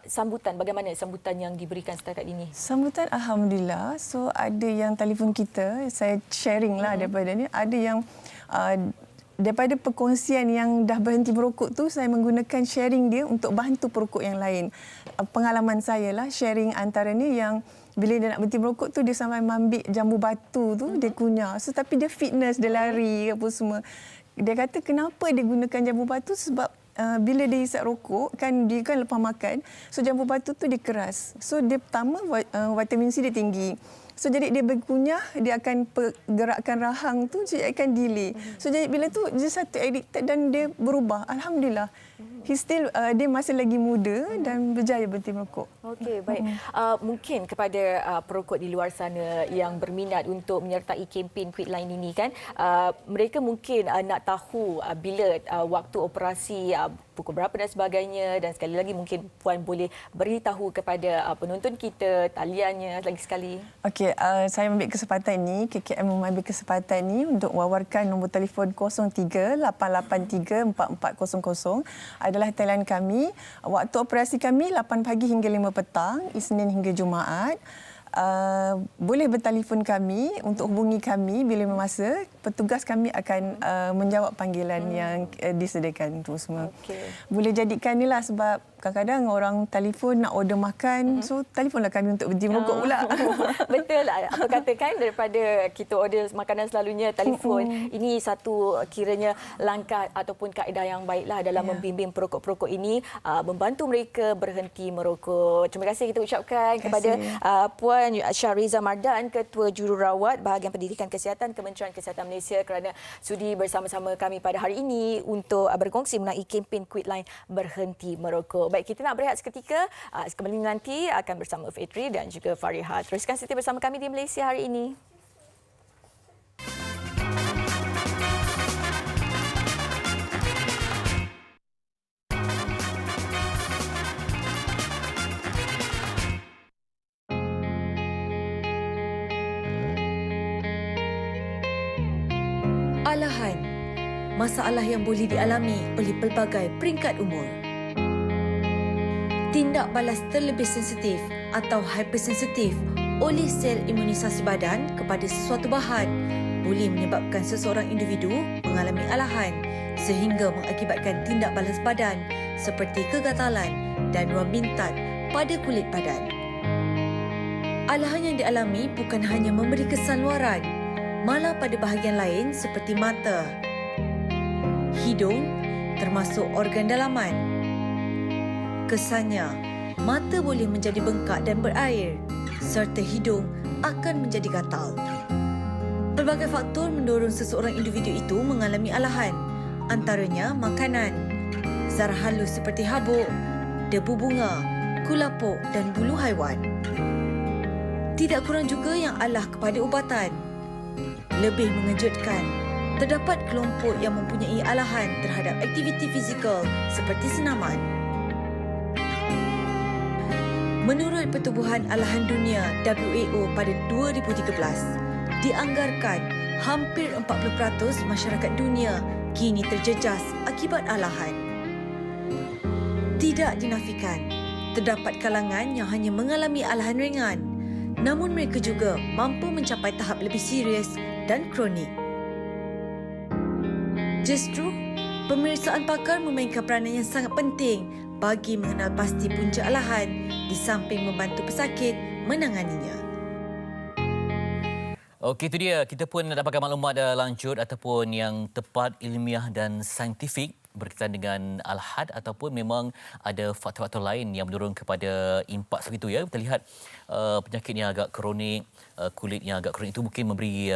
Sambutan, bagaimana sambutan yang diberikan setakat ini? Sambutan alhamdulillah. So ada yang telefon kita, saya sharing lah daripada ni, ada yang daripada perkongsian yang dah berhenti merokok tu, saya menggunakan sharing dia untuk bantu perokok yang lain. Pengalaman saya lah sharing antara ni yang bila dia nak berhenti merokok tu dia sampai ambil jambu batu tu dia kunyah. So tapi dia fitness, dia lari apa semua. Dia kata kenapa dia gunakan jambu batu sebab bila dia hisap rokok kan dia kan lepas makan. So jambu batu tu dia keras. So dia pertama vitamin C dia tinggi. So jadi dia berkunyah, dia akan pergerakan rahang tu jadi akan delay. So jadi bila tu dia satu addicted dan dia berubah. Alhamdulillah. He still dia masih lagi muda dan berjaya berhenti merokok. Okey, baik. Mungkin kepada perokok di luar sana yang berminat untuk menyertai kempen Quitline ini kan, mereka mungkin nak tahu bila waktu operasi pukul berapa dan sebagainya, dan sekali lagi mungkin Puan boleh beritahu kepada penonton kita taliannya lagi sekali. Okey, saya ambil kesempatan ini, KKM mengambil kesempatan ini untuk wawarkan nombor telefon 03-883-4400 adalah talian kami. Waktu operasi kami 8 pagi hingga 5 petang, Isnin hingga Jumaat. Boleh bertelefon kami untuk hubungi kami bila masa. Petugas kami akan menjawab panggilan yang disediakan itu semua. Boleh jadikan inilah sebab kadang-kadang orang telefon nak order makan, so telefonlah kami untuk berhenti merokok pula. Betul. Apa katakan daripada kita order makanan selalunya telefon, ini satu kiranya langkah ataupun kaedah yang baiklah dalam membimbing perokok-perokok ini, membantu mereka berhenti merokok. Terima kasih kita ucapkan kepada Puan Syahriza Mardan, Ketua Jururawat Bahagian Pendidikan Kesihatan Kementerian Kesihatan Malaysia kerana sudi bersama-sama kami pada hari ini untuk berkongsi mengenai kempen Quitline berhenti merokok. Baik, kita nak berehat seketika. Kembali nanti akan bersama Fitri dan juga Fariha. Teruskan setia bersama kami di Malaysia hari ini. Alahan, masalah yang boleh dialami oleh pelbagai peringkat umur. Tindak balas terlebih sensitif atau hypersensitif oleh sel imunisasi badan kepada sesuatu bahan boleh menyebabkan seseorang individu mengalami alahan sehingga mengakibatkan tindak balas badan seperti kegatalan dan ruam bintat pada kulit badan. Alahan yang dialami bukan hanya memberi kesan luaran, malah pada bahagian lain seperti mata, hidung termasuk organ dalaman. Kesannya, mata boleh menjadi bengkak dan berair serta hidung akan menjadi gatal. Pelbagai faktor mendorong seseorang individu itu mengalami alahan, antaranya makanan, zarah halus seperti habuk, debu bunga, kulapuk dan bulu haiwan. Tidak kurang juga yang alah kepada ubatan. Lebih mengejutkan, terdapat kelompok yang mempunyai alahan terhadap aktiviti fizikal seperti senaman. Menurut Pertubuhan Alahan Dunia WAO pada 2013, dianggarkan hampir 40% masyarakat dunia kini terjejas akibat alahan. Tidak dinafikan, terdapat kalangan yang hanya mengalami alahan ringan, namun mereka juga mampu mencapai tahap lebih serius dan kronik. Justru, pemeriksaan pakar memainkan peranan yang sangat penting bagi mengenal pasti punca alahan di samping membantu pesakit menanganinya. Okey, itu dia. Kita pun dapatkan maklumat lanjut ataupun yang tepat ilmiah dan saintifik berkaitan dengan al-had ataupun memang ada faktor-faktor lain yang mendorong kepada impak seperti itu ya. Kita lihat penyakit yang agak kronik, kulit yang agak kronik itu mungkin memberi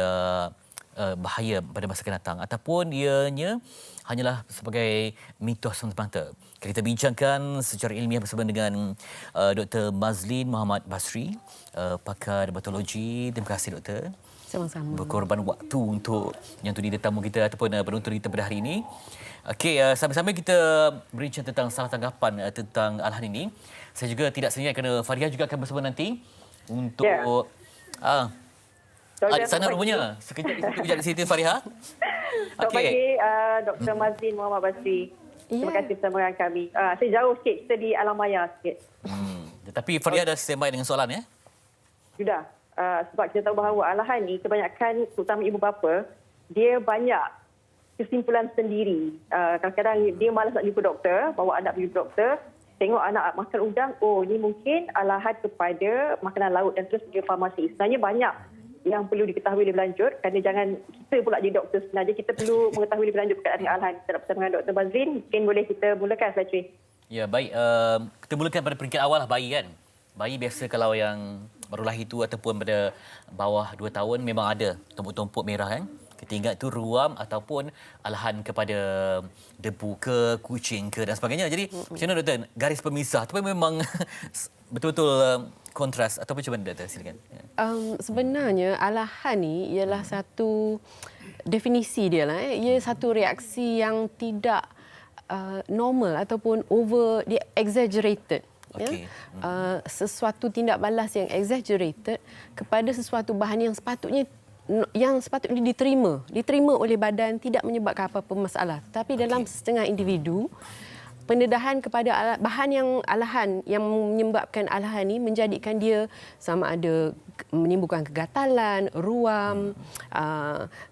bahaya pada masa akan datang ataupun ianya hanyalah sebagai mitos semata-mata. Kita bincangkan secara ilmiah bersama dengan Dr. Mazlin Muhammad Basri, pakar dermatologi. Terima kasih Doktor. Sama-sama. Berkorban waktu untuk menyantuni tetamu kita ataupun penonton kita pada hari ini. Okey, sambil-sambil kita berbincang tentang salah tanggapan tentang al-had ini. Saya juga tidak senyap kerana Fariha juga akan bersama nanti untuk di sana rupanya. Sekejap di situ Fariha. Selamat pagi Dr. Mazlin Muhammad Basri. Terima kasih bersama dengan kami. Saya jauh sikit, kita di Alam Maya sikit. Tetapi Fariha dah standby dengan soalan ya? Sudah. Sebab kita tahu bahawa al-had ni kebanyakan terutama ibu bapa, dia banyak kesimpulan sendiri. Kadang-kadang dia malas nak jumpa doktor, bawa anak pergi doktor, tengok anak makan udang, oh ini mungkin al-had kepada makanan laut dan terus pergi farmasi. Sebenarnya banyak yang perlu diketahui lebih lanjut kerana jangan kita pula jadi doktor sebenarnya. Kita perlu mengetahui lebih lanjut berkaitan dengan al-had. Kita nak bersama dengan Dr. Bazrin. Mungkin boleh kita mulakan, Fetri. Ya, baik. Kita mulakan pada peringkat awal lah, bayi kan. Bayi biasa kalau yang baru lahir itu ataupun pada bawah 2 tahun memang ada tumpuk-tumpuk merah kan. Kita ingat tu ruam ataupun alahan kepada debu ke, kucing ke dan sebagainya. Jadi macam mana doktor? Garis pemisah tu memang betul-betul kontras atau macam mana doktor? Silakan. Sebenarnya alahan ni ialah satu definisi dia lah. Ia satu reaksi yang tidak normal ataupun over, dia exaggerated. Okay. Sesuatu tindak balas yang exaggerated kepada sesuatu bahan yang sepatutnya diterima oleh badan, tidak menyebabkan apa-apa masalah. Tapi dalam setengah individu, pendedahan kepada bahan yang alahan yang menyebabkan alahan ini menjadikan dia sama ada menimbulkan kegatalan, ruam,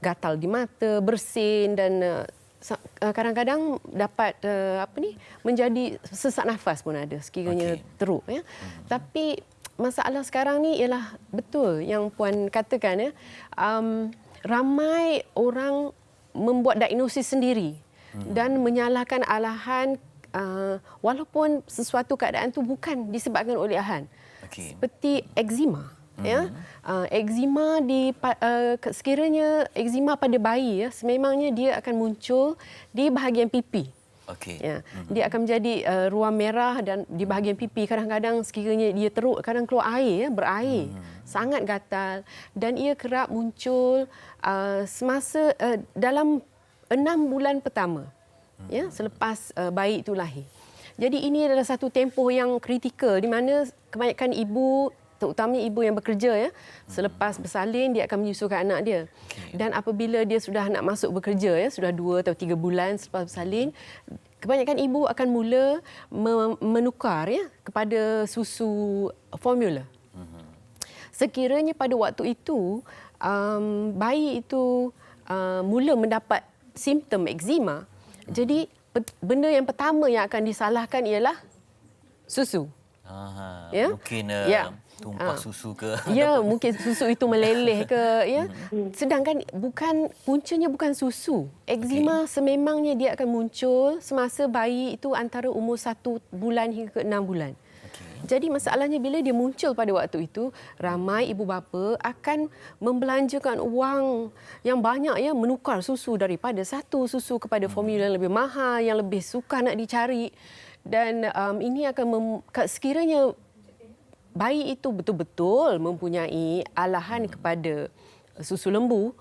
gatal di mata, bersin dan kadang-kadang dapat menjadi sesak nafas pun ada sekiranya teruk ya. Tapi masalah sekarang ni ialah betul yang puan katakan ya, ramai orang membuat diagnosis sendiri dan menyalahkan alahan walaupun sesuatu keadaan tu bukan disebabkan oleh alahan. Seperti eczema. Ya, eczema sekiranya eczema pada bayi ya, sememangnya dia akan muncul di bahagian pipi. Ya, dia akan menjadi ruam merah dan di bahagian pipi. Kadang-kadang sekiranya dia teruk, kadang keluar air, berair, sangat gatal dan ia kerap muncul semasa dalam 6 bulan pertama. Ya, selepas bayi itu lahir. Jadi ini adalah satu tempoh yang kritikal di mana kebanyakan ibu, terutamanya ibu yang bekerja ya, selepas bersalin dia akan menyusukan anak dia. Dan apabila dia sudah nak masuk bekerja ya, sudah 2 atau 3 bulan selepas bersalin, kebanyakan ibu akan mula menukar ya kepada susu formula. Sekiranya pada waktu itu bayi itu mula mendapat simptom eczema, jadi benda yang pertama yang akan disalahkan ialah susu. Mungkin tumpah susu ke? Ya, mungkin susu itu meleleh ke ya. Sedangkan puncanya bukan susu. Eczema sememangnya dia akan muncul semasa bayi itu antara umur 1 bulan hingga ke 6 bulan. Jadi masalahnya bila dia muncul pada waktu itu, ramai ibu bapa akan membelanjakan wang yang banyak ya, menukar susu daripada satu susu kepada formula yang lebih mahal, yang lebih sukar nak dicari. Dan ini akan sekiranya bayi itu betul-betul mempunyai alahan kepada susu lembu,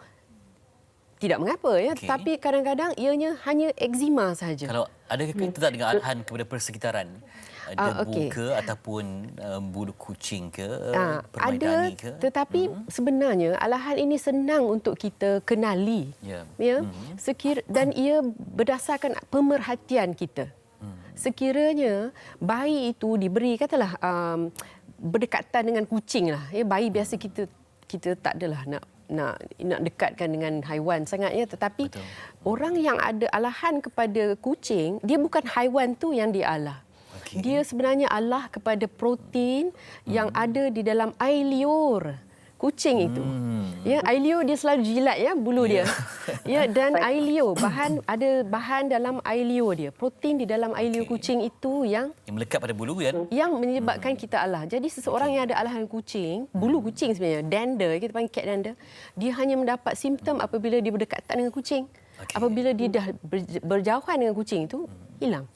tidak mengapa ya. Tapi kadang-kadang ianya hanya eczema sahaja. Kalau adakah kita tak dengan alahan kepada persekitaran? Debu ke ataupun bulu kucing ke, permaidani ke? Tetapi sebenarnya alahan ini senang untuk kita kenali. Ya. Dan ia berdasarkan pemerhatian kita. Sekiranya bayi itu diberi katalah berdekatan dengan kucing lah. Ya, bayi biasa kita tak adalah nak dekatkan dengan haiwan sangat ya, tetapi betul. Orang yang ada alahan kepada kucing, dia bukan haiwan tu yang dia alah. Okay. Dia sebenarnya alah kepada protein yang ada di dalam air liur kucing itu. Ya, air liur dia selalu jilat ya bulu dia. Ya, dan air liur ada bahan dalam air liur dia. Protein di dalam air liur kucing itu yang melekat pada bulu kan? Yang menyebabkan kita alah. Jadi seseorang yang ada alahan kucing, bulu kucing sebenarnya, dander, kita panggil cat dander, dia hanya mendapat simptom apabila dia berdekatan dengan kucing. Apabila dia dah berjauhan dengan kucing itu, hilang.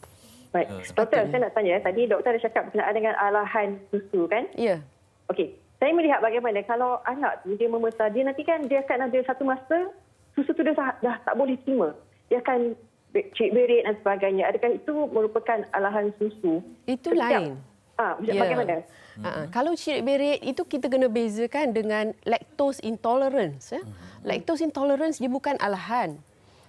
Baik. Doktor, saya nak tanya, tadi doktor ada cakap berkenaan dengan alahan susu kan? Ya. Okey. Saya melihat bagaimana kalau anak tu dia membesar, dia nanti kan dia akan ada satu masa susu tu dah tak boleh terima. Dia akan cik berit dan sebagainya. Adakah itu merupakan alahan susu? Itu lain. Bagaimana? Kalau cik berit itu kita kena bezakan dengan lactose intolerance. Ya? Lactose intolerance dia bukan alahan.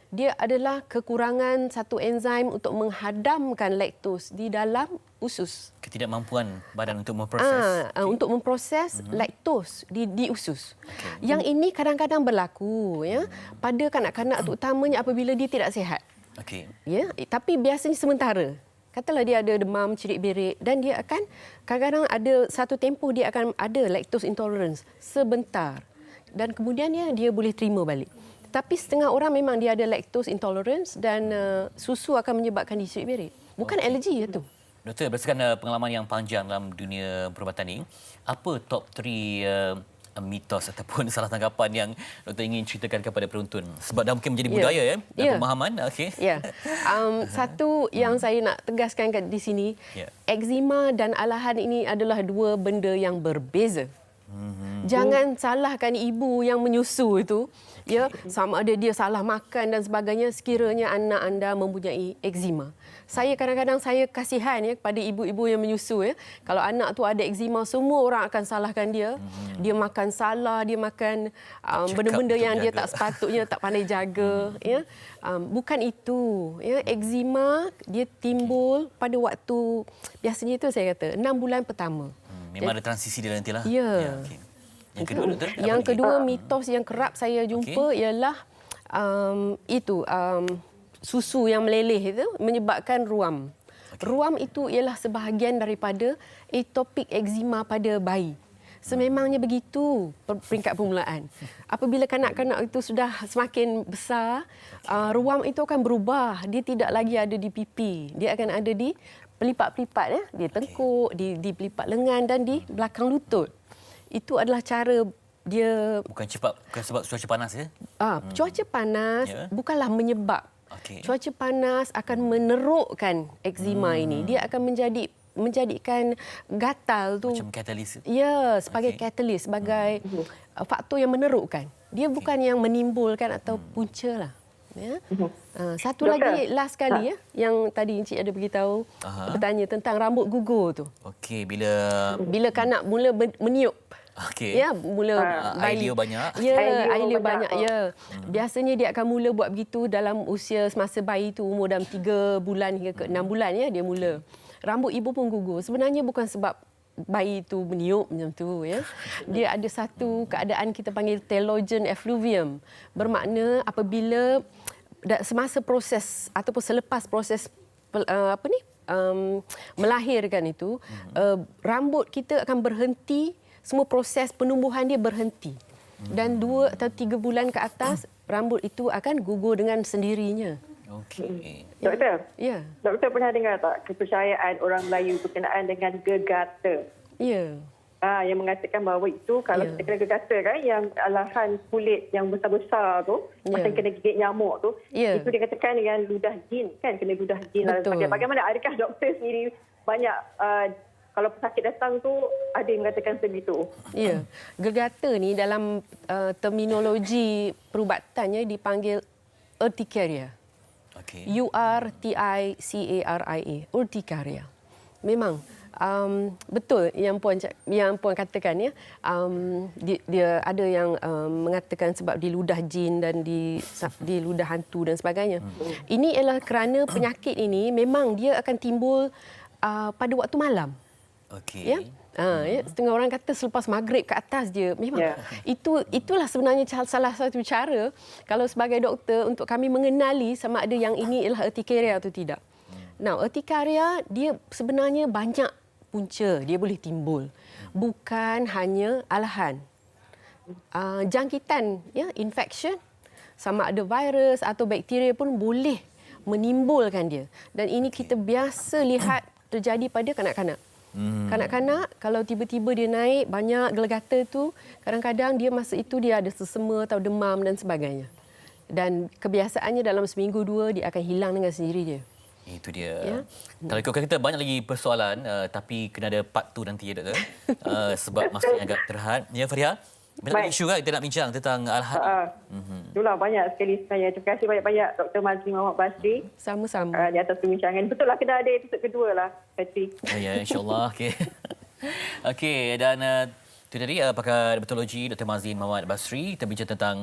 Dia adalah kekurangan satu enzim untuk menghadamkan laktos di dalam usus. Ketidakmampuan badan untuk memproses. Untuk memproses laktos di usus. Okay. Yang ini kadang-kadang berlaku ya pada kanak-kanak terutamanya apabila dia tidak sihat. Okey. Ya, tapi biasanya sementara. Katalah dia ada demam, cerit berit dan dia akan kadang-kadang ada satu tempoh dia akan ada lactose intolerance sebentar. Dan kemudiannya dia boleh terima balik. Tapi setengah orang memang dia ada lactose intolerance dan susu akan menyebabkan dia cerit berit. Bukan alergi itu. Doktor, berdasarkan pengalaman yang panjang dalam dunia perubatan ini, apa top 3 mitos ataupun salah tanggapan yang doktor ingin ceritakan kepada penonton? Sebab dah mungkin menjadi budaya dan pemahaman. Okey. Ya. Satu yang saya nak tegaskan di sini, eczema dan alahan ini adalah dua benda yang berbeza. Jangan salahkan ibu yang menyusu itu. Ya, sama ada dia salah makan dan sebagainya sekiranya anak anda mempunyai eczema. Saya kadang-kadang saya kasihan ya kepada ibu-ibu yang menyusu ya. Kalau anak tu ada eczema, semua orang akan salahkan dia. Dia makan salah, dia makan benda-benda yang dia tak sepatutnya, tak pandai jaga ya. Bukan itu ya. Eczema dia timbul pada waktu biasanya itu saya kata 6 bulan pertama. Memang ada transisi dia nantilah. Ya. Okay. Yang kedua, doktor? Yang kedua, mitos yang kerap saya jumpa ialah susu yang meleleh itu menyebabkan ruam. Ruam itu ialah sebahagian daripada atopic eczema pada bayi. Sememangnya begitu peringkat permulaan. Apabila kanak-kanak itu sudah semakin besar, ruam itu akan berubah. Dia tidak lagi ada di pipi. Dia akan ada di pelipat-pelipat ya, di tengkuk, di pelipat lengan dan di belakang lutut. Itu adalah cara dia bukan sebab cuaca panas ya. Cuaca panas bukanlah menyebab. Cuaca panas akan menerukkan eczema ini. Dia akan menjadikan gatal tu macam katalis. Ya, sebagai katalis, sebagai faktor yang menerukkan. Dia bukan yang menimbulkan atau punca lah. Ya. Satu lagi last sekali ya yang tadi Encik ada beritahu bertanya tentang rambut gugur tu. Okey, bila kanak mula meniup. Okey. Ya, mula air liur banyak. Ya, air liur banyak ya. Biasanya dia akan mula buat begitu dalam usia semasa bayi tu umur dalam 3 bulan hingga ke 6 bulan ya dia mula. Rambut ibu pun gugur. Sebenarnya bukan sebab bayi itu meniup macam tu ya. Dia ada satu keadaan kita panggil telogen effluvium. Bermakna apabila semasa proses ataupun selepas proses melahirkan itu rambut kita akan berhenti, semua proses penumbuhan dia berhenti. Dan 2 atau 3 bulan ke atas rambut itu akan gugur dengan sendirinya. Okey. Doktor? Ya. Doktor pernah dengar tak kepercayaan orang Melayu berkenaan dengan gegata? Ya. Yang mengatakan bahawa itu kalau kita kena gegata kan, yang alahan kulit yang besar-besar tu, macam kena gigit nyamuk tu, itu dikatakan dengan ludah jin kan, kena ludah jin dan sebagainya. Bagaimana, adakah doktor sendiri banyak kalau pesakit datang tu ada yang mengatakan sebegitu? Ya. Gegata ni dalam terminologi perubatannya dipanggil urticaria. URTICARIA, urticaria. Memang betul yang puan katakan ya. Dia ada yang mengatakan sebab di ludah jin dan di ludah hantu dan sebagainya. Ini ialah kerana penyakit ini memang dia akan timbul pada waktu malam. Okey. Ya. Setengah orang kata selepas maghrib ke atas je. Memang itulah sebenarnya salah satu cara kalau sebagai doktor untuk kami mengenali sama ada yang ini ialah urtikaria atau tidak. Now, urtikaria dia sebenarnya banyak punca dia boleh timbul. Bukan hanya alahan. Jangkitan, infection, sama ada virus atau bakteria pun boleh menimbulkan dia. Dan ini kita biasa lihat terjadi pada kanak-kanak. Kanak-kanak kalau tiba-tiba dia naik banyak gelegata tu, kadang-kadang dia masa itu dia ada sesema atau demam dan sebagainya. Dan kebiasaannya dalam seminggu dua dia akan hilang dengan sendiri dia. Itu dia. Kalau ikutkan kita banyak lagi persoalan tapi kena ada part 2 nanti ya doktor. Sebab masanya agak terhad. Ya Fariha, banyak isu kan kita nak bincang tentang Al-Hadi. Itulah banyak sekali sebenarnya. Terima kasih banyak-banyak Dr. Mazli Muhammad Basri. Sama-sama. Di atas perbincangan. Betul lah kena ada episod kedua lah, Fatri. Ya, insyaAllah. Okey. Okey, dan itu tadi pakar dermatologi Dr. Mazli Muhammad Basri. Kita bincang tentang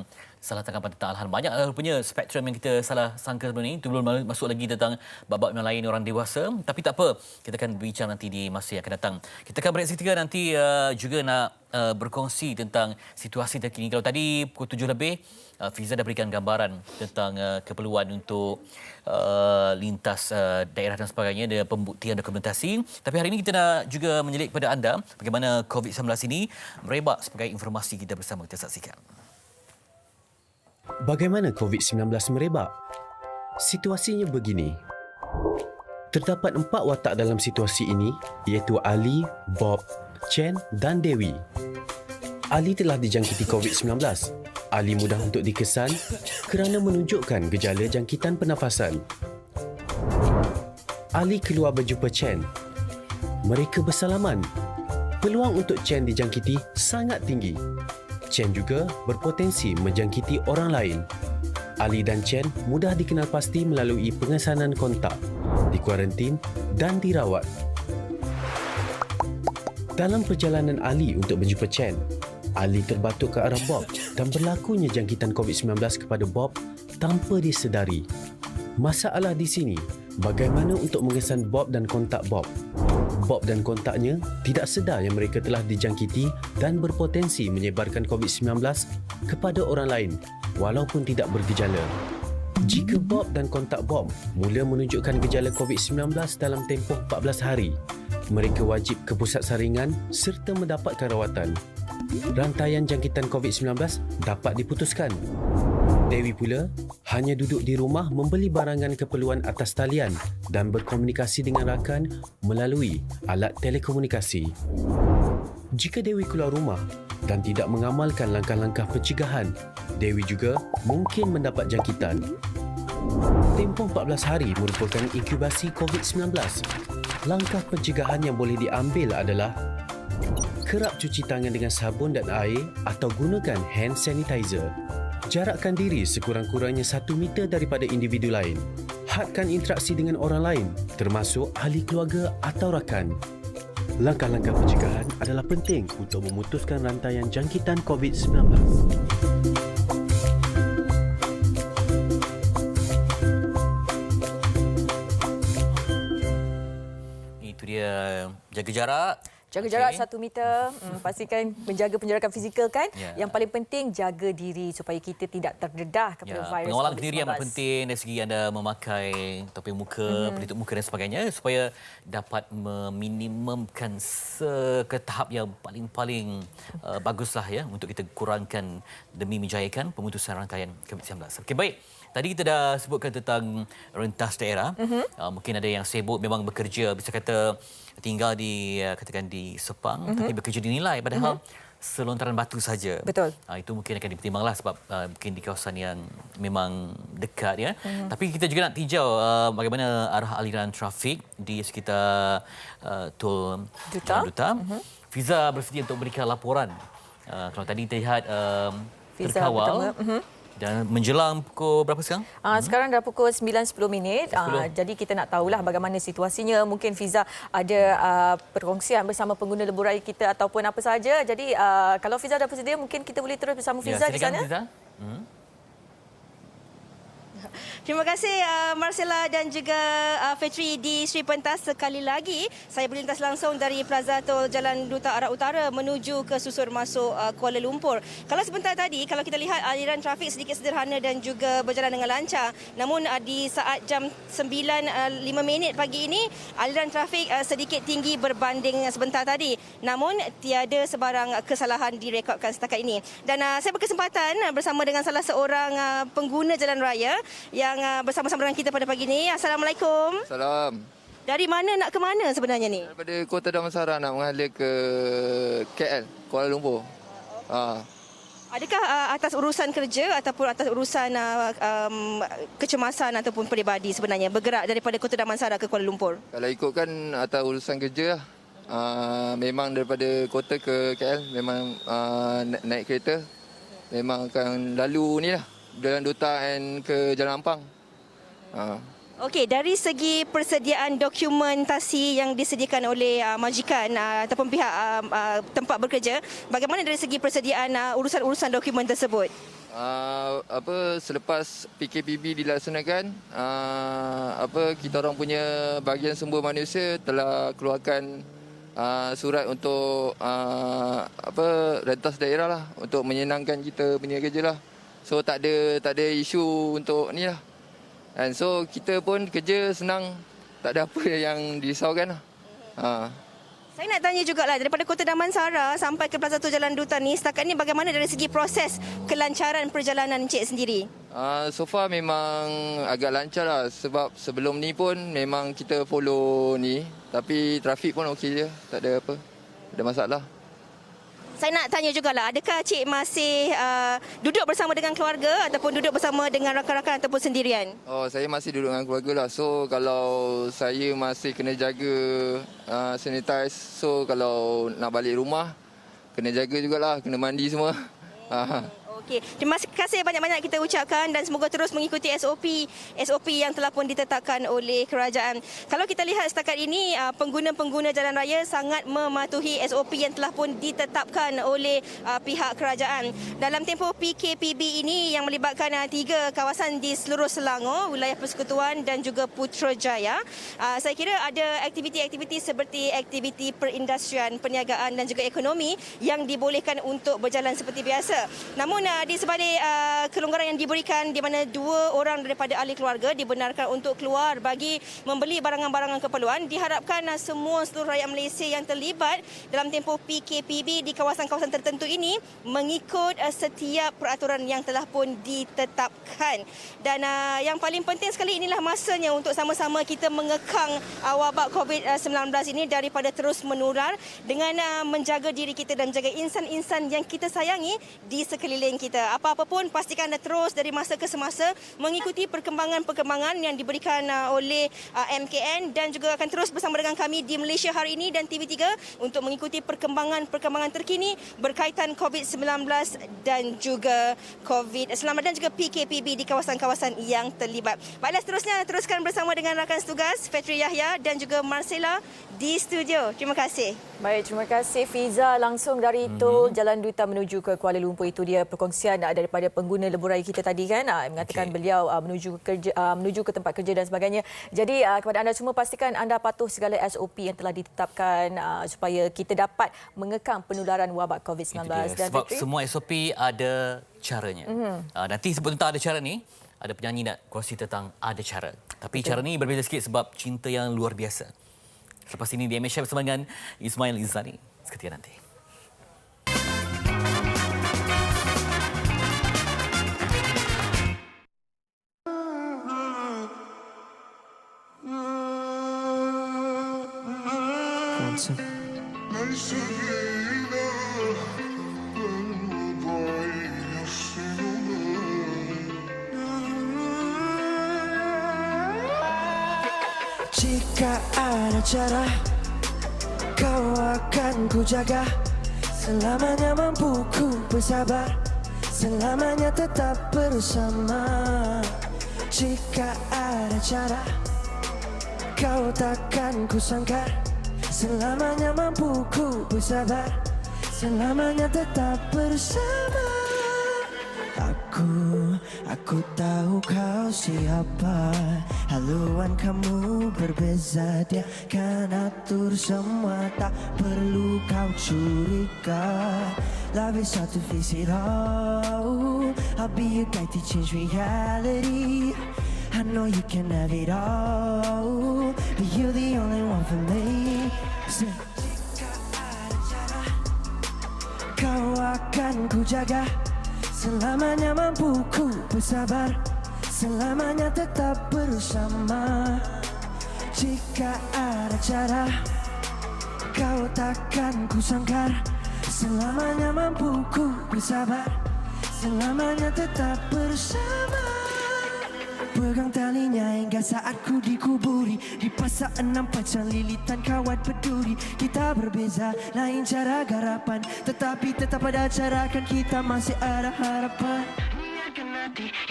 salah tangkapan tentang Al-Hadi. Banyak rupanya spektrum yang kita salah sangka sebelum ini. Itu belum masuk lagi tentang bab-bab yang lain orang dewasa. Tapi tak apa, kita akan bincang nanti di masa yang akan datang. Kita akan bereaksi ketiga nanti juga nak berkongsi tentang situasi terkini. Kalau tadi pukul 7 lebih, Fiza dah berikan gambaran tentang keperluan untuk lintas daerah dan sebagainya, ada pembuktian dokumentasi. Tapi hari ini kita nak juga menyelik kepada anda bagaimana COVID-19 ini merebak sebagai informasi kita bersama. Kita saksikan. Bagaimana COVID-19 merebak? Situasinya begini. Terdapat 4 watak dalam situasi ini, iaitu Ali, Bob, Chen dan Dewi. Ali telah dijangkiti COVID-19. Ali mudah untuk dikesan kerana menunjukkan gejala jangkitan pernafasan. Ali keluar berjumpa Chen. Mereka bersalaman. Peluang untuk Chen dijangkiti sangat tinggi. Chen juga berpotensi menjangkiti orang lain. Ali dan Chen mudah dikenal pasti melalui pengesanan kontak, dikuarantin dan dirawat. Dalam perjalanan Ali untuk berjumpa Chen, Ali terbatuk ke arah Bob dan berlakunya jangkitan COVID-19 kepada Bob tanpa disedari. Masalah di sini, bagaimana untuk mengesan Bob dan kontak Bob? Bob dan kontaknya tidak sedar yang mereka telah dijangkiti dan berpotensi menyebarkan COVID-19 kepada orang lain walaupun tidak bergejala. Jika Bob dan kontak Bob mula menunjukkan gejala COVID-19 dalam tempoh 14 hari, mereka wajib ke pusat saringan serta mendapatkan rawatan. Rantaian jangkitan COVID-19 dapat diputuskan. Dewi pula hanya duduk di rumah membeli barangan keperluan atas talian dan berkomunikasi dengan rakan melalui alat telekomunikasi. Jika Dewi keluar rumah dan tidak mengamalkan langkah-langkah pencegahan, Dewi juga mungkin mendapat jangkitan. Tempoh 14 hari merupakan inkubasi COVID-19. Langkah pencegahan yang boleh diambil adalah kerap cuci tangan dengan sabun dan air atau gunakan hand sanitizer. Jarakkan diri sekurang-kurangnya 1 meter daripada individu lain. Hadkan interaksi dengan orang lain, termasuk ahli keluarga atau rakan. Langkah-langkah pencegahan adalah penting untuk memutuskan rantaian jangkitan COVID-19. Itu dia, jaga jarak. Jaga jarak 1 meter, pastikan menjaga penjarakan fizikal kan. Ya. Yang paling penting jaga diri supaya kita tidak terdedah kepada virus pengawalan COVID-19. diri amat penting dari segi anda memakai topi muka, pelitup muka dan sebagainya supaya dapat meminimumkan ke tahap yang paling baguslah ya untuk kita kurangkan demi menjayakan pemutusan rantaian COVID-19. Okey, baik. Tadi kita dah sebutkan tentang rentas daerah. Mungkin ada yang sibuk memang bekerja, bisa kata tinggal di katakan di Sepang tapi bekerja di Nilai padahal selontaran batu saja. Betul. Itu mungkin akan dipertimbanglah sebab mungkin di kawasan yang memang dekat ya. Tapi kita juga nak tinjau bagaimana arah aliran trafik di sekitar Tol Duta. Fiza bersedia untuk memberikan laporan. Kalau tadi terlihat terkawal. Dan menjelang pukul berapa sekarang? Sekarang dah pukul 9.10. Jadi kita nak tahulah bagaimana situasinya. Mungkin Fiza ada perkongsian bersama pengguna lebuh raya kita ataupun apa sahaja. Jadi kalau Fiza dah bersedia, mungkin kita boleh terus bersama Fiza di sana. Fiza. Terima kasih Marcella dan juga Fitri di Sri Pentas. Sekali lagi saya berlintas langsung dari Plaza Tol Jalan Duta Arah Utara menuju ke susur masuk Kuala Lumpur. Kalau sebentar tadi, kalau kita lihat aliran trafik sedikit sederhana dan juga berjalan dengan lancar. Namun di saat jam 9.05 pagi ini, aliran trafik sedikit tinggi berbanding sebentar tadi. Namun tiada sebarang kesalahan direkodkan setakat ini. Dan saya berkesempatan bersama dengan salah seorang pengguna jalan raya yang bersama-sama dengan kita pada pagi ini. Assalamualaikum. Salam. Dari mana nak ke mana sebenarnya ni? Daripada Kota Damansara nak mengalir ke KL, Kuala Lumpur. Adakah atas urusan kerja ataupun atas urusan kecemasan ataupun peribadi sebenarnya bergerak daripada Kota Damansara ke Kuala Lumpur? Kalau ikutkan atas urusan kerja lah. Memang daripada kota ke KL memang naik kereta. Memang akan lalu ni lah. Jalan Duta and ke Jalan Ampang. Okey, dari segi persediaan dokumentasi yang disediakan oleh majikan ataupun pihak tempat bekerja, bagaimana dari segi persediaan urusan-urusan dokumen tersebut? Selepas PKPB dilaksanakan, kita orang punya bahagian sumber manusia telah keluarkan surat untuk rentas daerah lah untuk menyenangkan kita punya kerja lah. So tak ada isu untuk ni lah. And so kita pun kerja senang, tak ada apa yang dirisaukan lah. Saya nak tanya jugalah, daripada Kota Damansara sampai ke Plaza Tol Jalan Duta ni, setakat ni bagaimana dari segi proses kelancaran perjalanan Encik sendiri? So far memang agak lancar lah, sebab sebelum ni pun memang kita follow ni, tapi trafik pun okey je, tak ada apa, tak ada masalah. Saya nak tanya jugalah, adakah Cik masih duduk bersama dengan keluarga ataupun duduk bersama dengan rakan-rakan ataupun sendirian? Saya masih duduk dengan keluarga lah. So kalau saya masih kena jaga sanitize. So kalau nak balik rumah, kena jaga jugalah, kena mandi semua. Okey, terima kasih banyak-banyak kita ucapkan dan semoga terus mengikuti SOP yang telah pun ditetapkan oleh kerajaan. Kalau kita lihat setakat ini, pengguna-pengguna jalan raya sangat mematuhi SOP yang telah pun ditetapkan oleh pihak kerajaan. Dalam tempoh PKPB ini yang melibatkan 3 kawasan di seluruh Selangor, wilayah Persekutuan dan juga Putrajaya, saya kira ada aktiviti-aktiviti seperti aktiviti perindustrian, perniagaan dan juga ekonomi yang dibolehkan untuk berjalan seperti biasa. Namun di sebalik kelonggaran yang diberikan di mana 2 orang daripada ahli keluarga dibenarkan untuk keluar bagi membeli barangan-barangan keperluan, diharapkan seluruh rakyat Malaysia yang terlibat dalam tempoh PKPB di kawasan-kawasan tertentu ini mengikut setiap peraturan yang telah pun ditetapkan. Dan yang paling penting sekali, inilah masanya untuk sama-sama kita mengekang wabak COVID-19 ini daripada terus menular dengan menjaga diri kita dan menjaga insan-insan yang kita sayangi di sekeliling kita. Apa-apa pun pastikan anda terus dari masa ke semasa mengikuti perkembangan-perkembangan yang diberikan oleh MKN dan juga akan terus bersama dengan kami di Malaysia Hari Ini dan TV3 untuk mengikuti perkembangan-perkembangan terkini berkaitan COVID-19 dan juga PKPB di kawasan-kawasan yang terlibat. Baiklah, seterusnya teruskan bersama dengan rakan setugas Fitri Yahya dan juga Marcella di studio. Terima kasih. Baik, terima kasih Fiza. Langsung dari Tol Jalan Duta menuju ke Kuala Lumpur, itu dia perkongsian daripada pengguna lebuh raya kita tadi kan, mengatakan beliau menuju ke tempat kerja dan sebagainya. Jadi kepada anda semua, pastikan anda patuh segala SOP yang telah ditetapkan supaya kita dapat mengekang penularan wabak COVID-19. Dan sebab Fitri, semua SOP ada caranya. Nanti sebut tentang ada cara ni, ada penyanyi nak kongsi tentang ada cara. Tapi cara ni berbeza sikit sebab cinta yang luar biasa. Selepas ini di MHI bersama dengan Ismail Izzani. Seketika nanti. Jika ada cara, kau akan ku jaga. Selamanya mampu ku bersabar, selamanya tetap bersama. Jika ada cara, kau takkan ku sangkar. Selamanya mampu ku bersabar, selamanya tetap bersama. Aku Aku tahu kau siapa. Haluan kamu berbeza, dia kan atur semua, tak perlu kau curiga. Love is hard to face it all. I'll be your guide to change reality. I know you can have it all, but you're the only one for me. Jika ada cara, kau akan ku jaga. Selamanya mampu ku bersabar, selamanya tetap bersama. Jika ada cara, kau takkan ku sangkar. Selamanya mampu ku bersabar, selamanya tetap bersama. Pegang talinya hingga saat ku dikuburi, dipasang 6 pasang lilitan kawat berduri. Kita berbeza, lain cara garapan, tetapi tetap ada cara, kan kita masih ada harapan.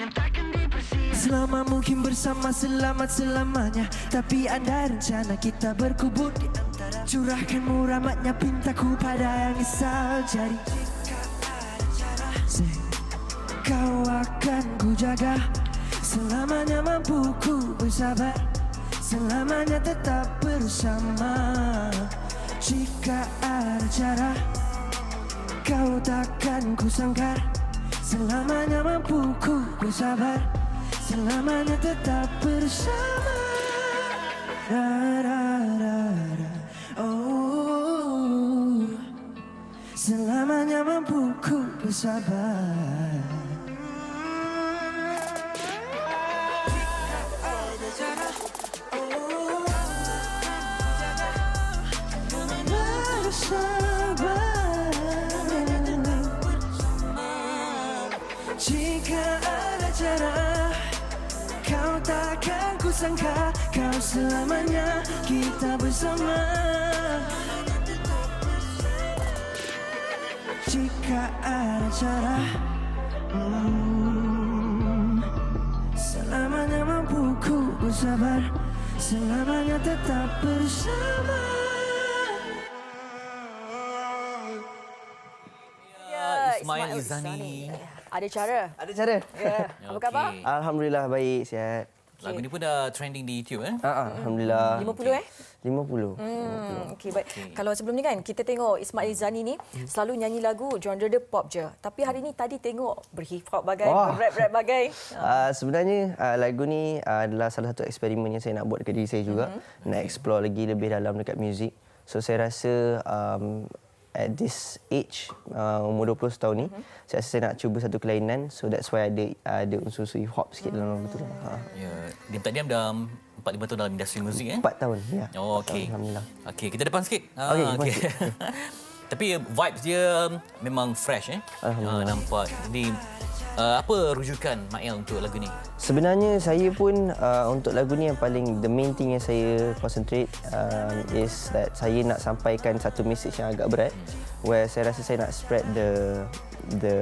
Yang takkan dibersih. Selama mungkin bersama, selamat selamanya. Tapi ada rencana kita berkubur di antara. Curahkanmu rahmatnya, pintaku pada yang risau. Jadi jika ada cara, kau akan ku jaga. Selamanya mampu ku bersabar, selamanya tetap bersama. Jika ada cara, kau takkan ku sangkar. Selamanya mampu ku bersabar, selamanya tetap bersama. Da, da, da, da. Oh, selamanya mampu ku bersabar. Jika ada cara, kau takkan ku sangka, kau selamanya kita bersama. Jika ada cara, selamanya mampu ku bersabar, selamanya tetap bersama. Ismail Izani. Ada cara. Ada cara. Ya. Apa khabar? Alhamdulillah baik, sihat. Lagu ni pun dah trending di YouTube Alhamdulillah. 50 50. Okey, baik. Kalau sebelum ni kan kita tengok Ismail Izani ni selalu nyanyi lagu genre dia pop je. Tapi hari ni tadi tengok berhip hop bagai, rap bagai. Sebenarnya lagu ni adalah salah satu eksperimen yang saya nak buat dekat diri saya juga. Nak explore lagi lebih dalam dekat muzik. So saya rasa at this age, umur 20 tahun ni, saya rasa saya nak cuba satu kelainan. So that's why ada unsur-unsur hip hop sikit dalam lagu tu. Ya, diam tak diam dah 4-5 tahun dalam industri muzik 4 tahun, ya. Oh, okey. Alhamdulillah. Okey, kita depan sikit. Okey. Tapi vibes dia memang fresh nampak. Jadi apa rujukan Mael untuk lagu ni? Sebenarnya saya pun untuk lagu ni yang paling the main thing yang saya concentrate is that saya nak sampaikan satu message yang agak berat, where saya rasa saya nak spread the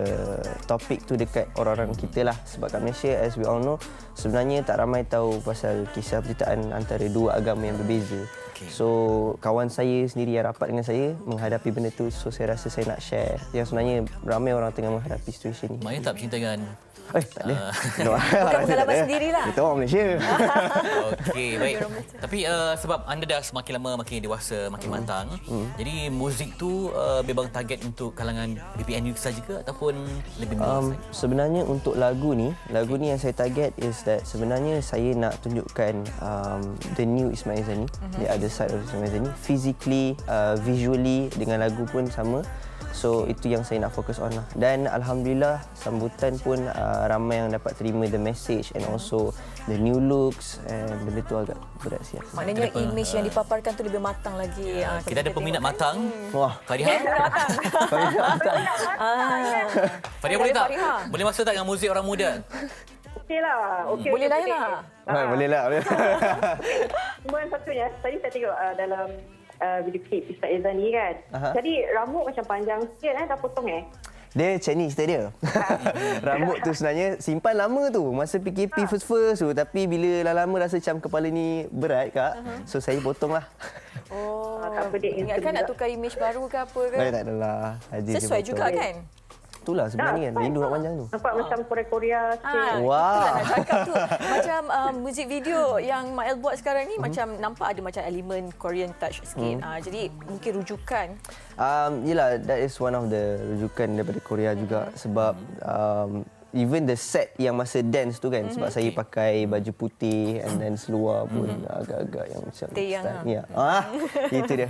topic tu dekat orang-orang kita lah. Sebab kat Malaysia, as we all know, sebenarnya tak ramai tahu pasal kisah percintaan antara dua agama yang berbeza. So kawan saya sendiri yang rapat dengan saya menghadapi benda tu, so saya rasa saya nak share yang sebenarnya ramai orang tengah menghadapi situasi ni. Mael tak bercinta dengan tak ada. Bukan pengalaman sendirilah. Kita orang Malaysia. Okey, baik. Tapi sebab anda dah semakin lama makin dewasa, makin matang. Jadi muzik tu memang target untuk kalangan BPNU saja ke ataupun lebih luas? Sebenarnya untuk lagu ni yang saya target is that sebenarnya saya nak tunjukkan the new Ismail Izani, the other side of Ismail Izani, physically, visually, dengan lagu pun sama. So itu yang saya nak fokus on lah. Dan alhamdulillah sambutan pun ramai yang dapat terima the message and also the new looks, and benda tu agak berat siap. Maknanya image yang dipaparkan tu lebih matang lagi. Kita ada peminat matang. Wah, Fariha. Fariha boleh tak? Boleh masuk tak dengan muzik orang muda? Okeylah. Boleh layan lah. Boleh lah. Cuma satunya, tadi saya tengok dalam video klip Ismail Izani kan. Jadi rambut macam panjang sikit dah potong Dia Chinese dia. Rambut tu sebenarnya simpan lama tu. Masa PKP first tu. Tapi bila lama rasa macam kepala ni berat kak. So saya potong lah. Oh, tak apa dek. Ingatkan nak tukar image baru ke apa ke? Tak adalah. Sesuai juga kan? Itulah sebenarnya kan, rindu nak panjang tu. Nampak macam Korea-Korea sikit. Wah. Itulah nak cakap tu. Macam muzik video yang Mael buat sekarang ni macam nampak ada macam elemen Korean touch sikit. Jadi mungkin rujukan. Yelah, that is one of the rujukan daripada Korea juga sebab even the set yang masa dance tu kan sebab saya pakai baju putih and then seluar pun agak-agak yang macam Teyang style. Ya. Itu dia.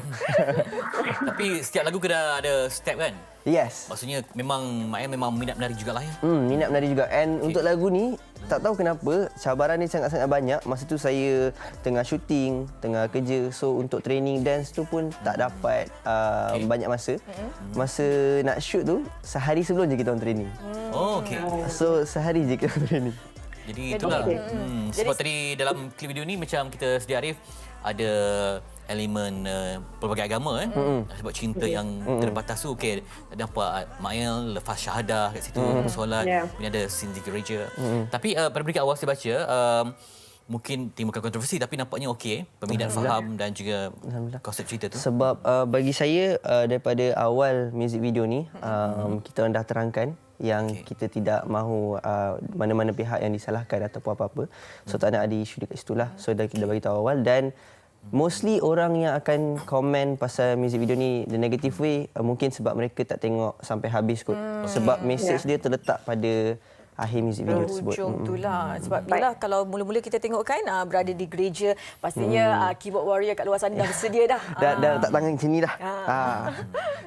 Tapi setiap lagu kena ada step kan? Yes. Maksudnya memang Mael memang minat menari jugalah ya. Minat menari juga. And untuk lagu ni, tak tahu kenapa cabaran ni sangat-sangat banyak. Masa tu saya tengah syuting, tengah kerja. So untuk training dance tu pun tak dapat banyak masa. Masa nak shoot tu, sehari sebelum je kita on training. Oh, okey. So sehari je kita on training. Jadi itulah. Sebab tadi dalam klip video ni macam kita sedia Arif ada elemen pelbagai agama kan. Sebab cinta yang terbatas tu okey. Nampak Mael lepas syahadah kat situ solat, kemudian ada scene di gereja. Tapi pada peringkat awal saya baca mungkin timbulkan kontroversi tapi nampaknya okey. Peminat faham dan juga konsep cerita tu. Sebab bagi saya daripada awal music video ni kita orang dah terangkan yang kita tidak mahu mana-mana pihak yang disalahkan ataupun apa-apa. So tak nak ada isu dekat situlah. So dah kita bagi tahu awal dan mostly orang yang akan komen pasal music video ni the negative way mungkin sebab mereka tak tengok sampai habis kot. Sebab message dia terletak pada akhir music video tersebut. Hujung itulah. Sebab yalah kalau mula-mula kita tengok kan berada di gereja pastinya keyboard warrior kat luar sana dah bersedia dah. Dah letak tangan sini dah.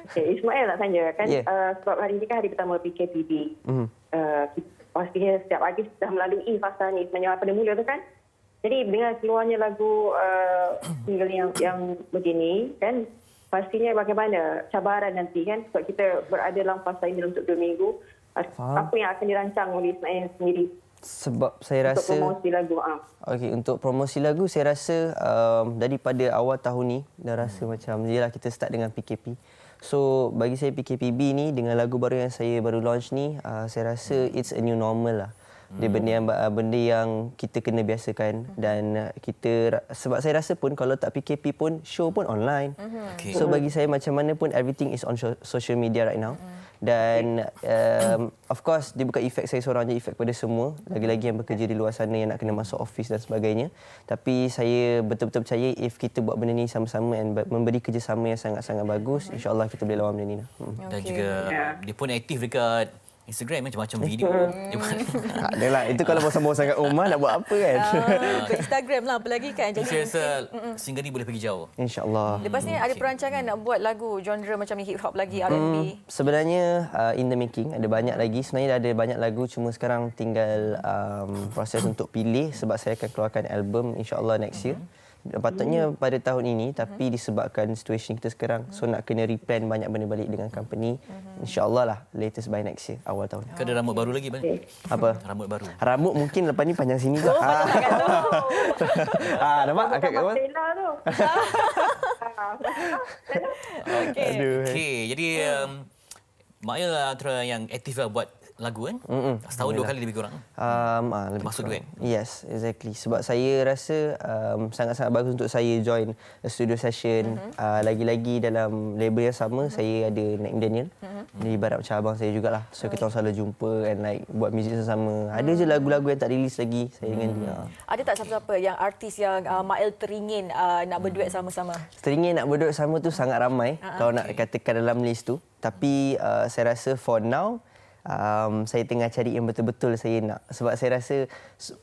Okay, Ismail nak tanya kan sebab hari ini kan hari pertama PKPB. Pastinya setiap hari dah melalui fasa ni sebenarnya pada mula tu kan. Jadi dengan keluarnya lagu single yang begini kan pastinya bagaimana cabaran nanti kan sebab kita berada dalam fasa ini untuk 2 minggu. Apa yang akan dirancang oleh Ismail sendiri? Sebab saya rasa untuk promosi lagu. Okey, untuk promosi lagu saya rasa daripada awal tahun ni dah rasa macam yalah kita start dengan PKP. So bagi saya PKPB ni dengan lagu baru yang saya baru launch ni saya rasa it's a new normal lah. Dia benda yang kita kena biasakan dan kita sebab saya rasa pun kalau tak PKP pun show pun online. So bagi saya macam mana pun everything is on social media right now. Dan of course dia bukan efek saya seorang je, efek pada semua lagi-lagi yang bekerja di luar sana yang nak kena masuk office dan sebagainya. Tapi saya betul-betul percaya if kita buat benda ni sama-sama dan memberi kerjasama yang sangat-sangat bagus, insya-Allah kita boleh lawan benda ni. Dan juga dia pun aktif dekat Instagram macam-macam video. Adalah itu kalau bosan-bosan kat rumah nak buat apa kan. Ke Instagram lah apa lagi kan. Jadi saya rasa single ni boleh pergi jauh. InsyaAllah. Lepas ni ada perancangan nak buat lagu genre macam hip hop lagi, R&B. Sebenarnya in the making ada banyak lagi. Sebenarnya ada banyak lagu cuma sekarang tinggal proses untuk pilih sebab saya akan keluarkan album insya-Allah next year. Patutnya pada tahun ini tapi disebabkan situasi kita sekarang so nak kena replan banyak benda balik dengan company. InsyaAllah lah latest by next year awal tahun. Ke ada rambut baru lagi bang? Apa? Rambut baru. Rambut mungkin lepas ni panjang sini lah. Nampak akak kat bawah. Okey, jadi Mael antara yang aktif lah buat lagu kan? Setahun 2 kali lebih kurang. Lebih masuk duet. Yes, exactly. Sebab saya rasa sangat-sangat bagus untuk saya join a studio session. Lagi-lagi dalam label yang sama, saya ada Naim Daniel. Dia ibarat macam abang saya jugalah. So kita orang selalu jumpa and like buat muzik sama. Ada je lagu-lagu yang tak release lagi saya dengan dia. Ada tak siapa-siapa yang artis yang Mael teringin nak berduet sama-sama? Teringin nak berduet sama tu sangat ramai kalau nak katakan dalam list tu. Tapi saya rasa for now saya tengah cari yang betul-betul saya nak. Sebab saya rasa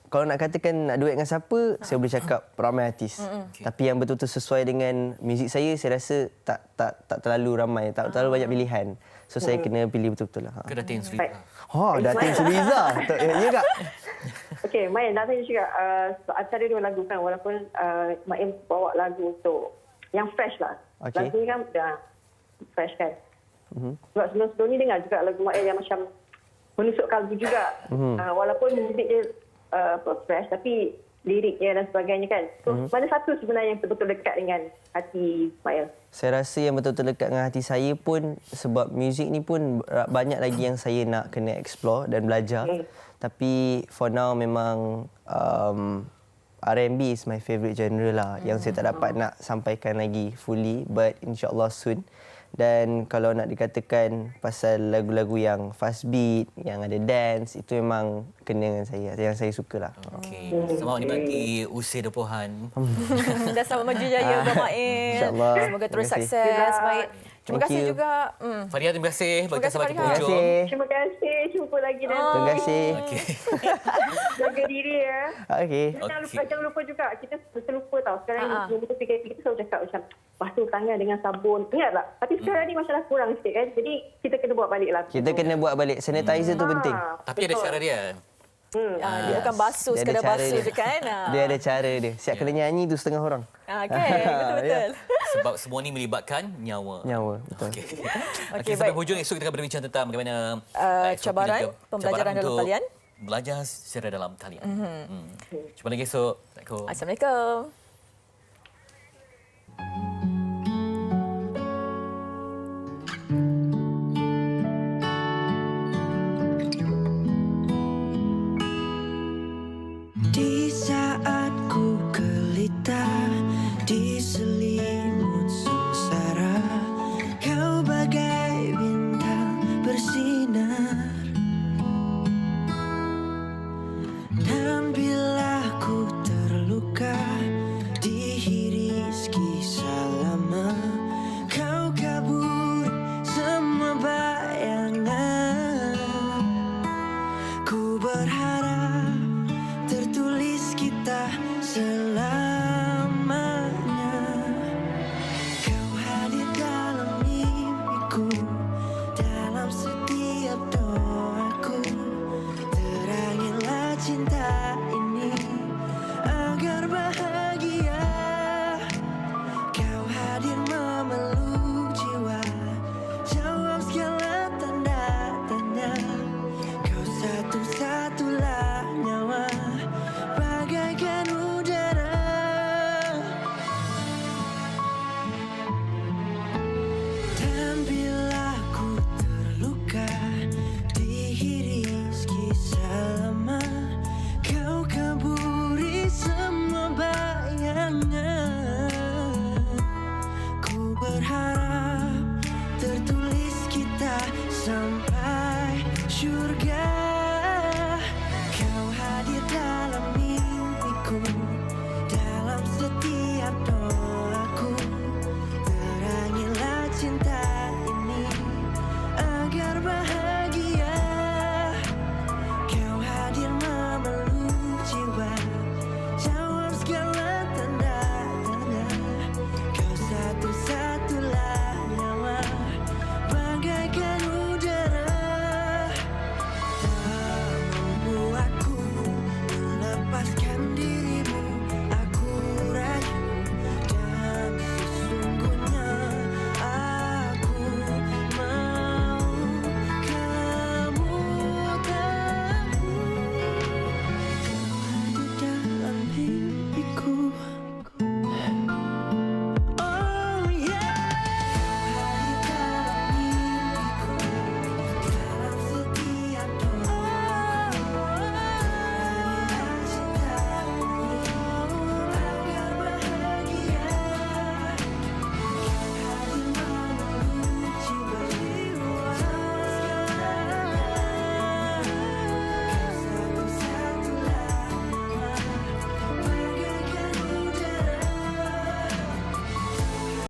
kalau nak katakan nak duet dengan siapa, saya boleh cakap ramai artis. Tapi yang betul-betul sesuai dengan muzik saya rasa tak terlalu ramai, tak terlalu banyak pilihan. So saya kena pilih betul-betul lah. Ke Datin Suliza. Datin Suliza. Ya tak? Okey, Mael nak tanya juga antara 2 lagu kan walaupun Mael bawa lagu untuk yang fresh lah. Lagu ni kan dah fresh kan. Sebab sebelum-sebelum ni dengar juga lagu Mael yang macam menusuk kalbu juga. Walaupun muzik dia fresh tapi liriknya dan sebagainya kan. So, mana satu sebenarnya yang betul-betul dekat dengan hati Mael? Saya rasa yang betul-betul dekat dengan hati saya pun sebab muzik ni pun banyak lagi yang saya nak kena explore dan belajar. Tapi for now memang R&B is my favourite genre lah yang saya tak dapat nak sampaikan lagi fully but insyaAllah soon. Dan kalau nak dikatakan pasal lagu-lagu yang fast beat, yang ada dance, itu memang kena dengan saya. Yang saya sukalah. Okey. Selamat menikmati usia 20-an. Dan selamat maju jaya Abang Mail. InsyaAllah. Semoga terus Terima kasih. sukses. Baik. Terima Thank kasih you. juga. Faria, terima kasih bagi kasih, sahabat Faria. penghujung. Terima kasih. Jumpa lagi nanti. Terima kasih. Okey. Jaga diri ya. Okey. Jangan lupa juga. Kita terlupa tau. Sekarang ni kita PKP kita selalu cakap macam basuh tangan dengan sabun. Ingat tak? Tapi sekarang ni masalah kurang sikit kan. Jadi kita kena buat balik lah. Kita kena buat balik. Sanitizer tu penting. Tapi ada cara dia. Dia bukan basuh, Dia ada sekadar cara basuh dia. je kan. Dia ada cara dia. Siap kena nyanyi tu setengah orang. Okey, betul-betul. Sebab semua ni melibatkan nyawa. Nyawa, betul. Okey. Okey, Okey, sampai baik. hujung esok kita akan berbincang tentang bagaimana SOP cabaran dan juga pembelajaran dalam untuk talian. Belajar secara dalam talian. Jumpa lagi esok. Assalamualaikum. Assalamualaikum. Di saat ku gelita di selimut sengsara, kau bagai bintang bersinar. Dan bila ku terluka dihiris kisah lama, kau kabur semua bayangan. Ku berharap tertulis kita selamanya. Kau hadir dalam mimpiku, dalam setiap doaku. Terangilah cinta ini agar bahagia. Kau hadir memeluk jiwa, jawab segala tanda tanya. Kau satu-satulah nyawa, bagaikan udara. Dan bila ku terluka dihiris kisah lama, kau kaburi semua bayangan. Ku berharap tertulis kita sampai surga.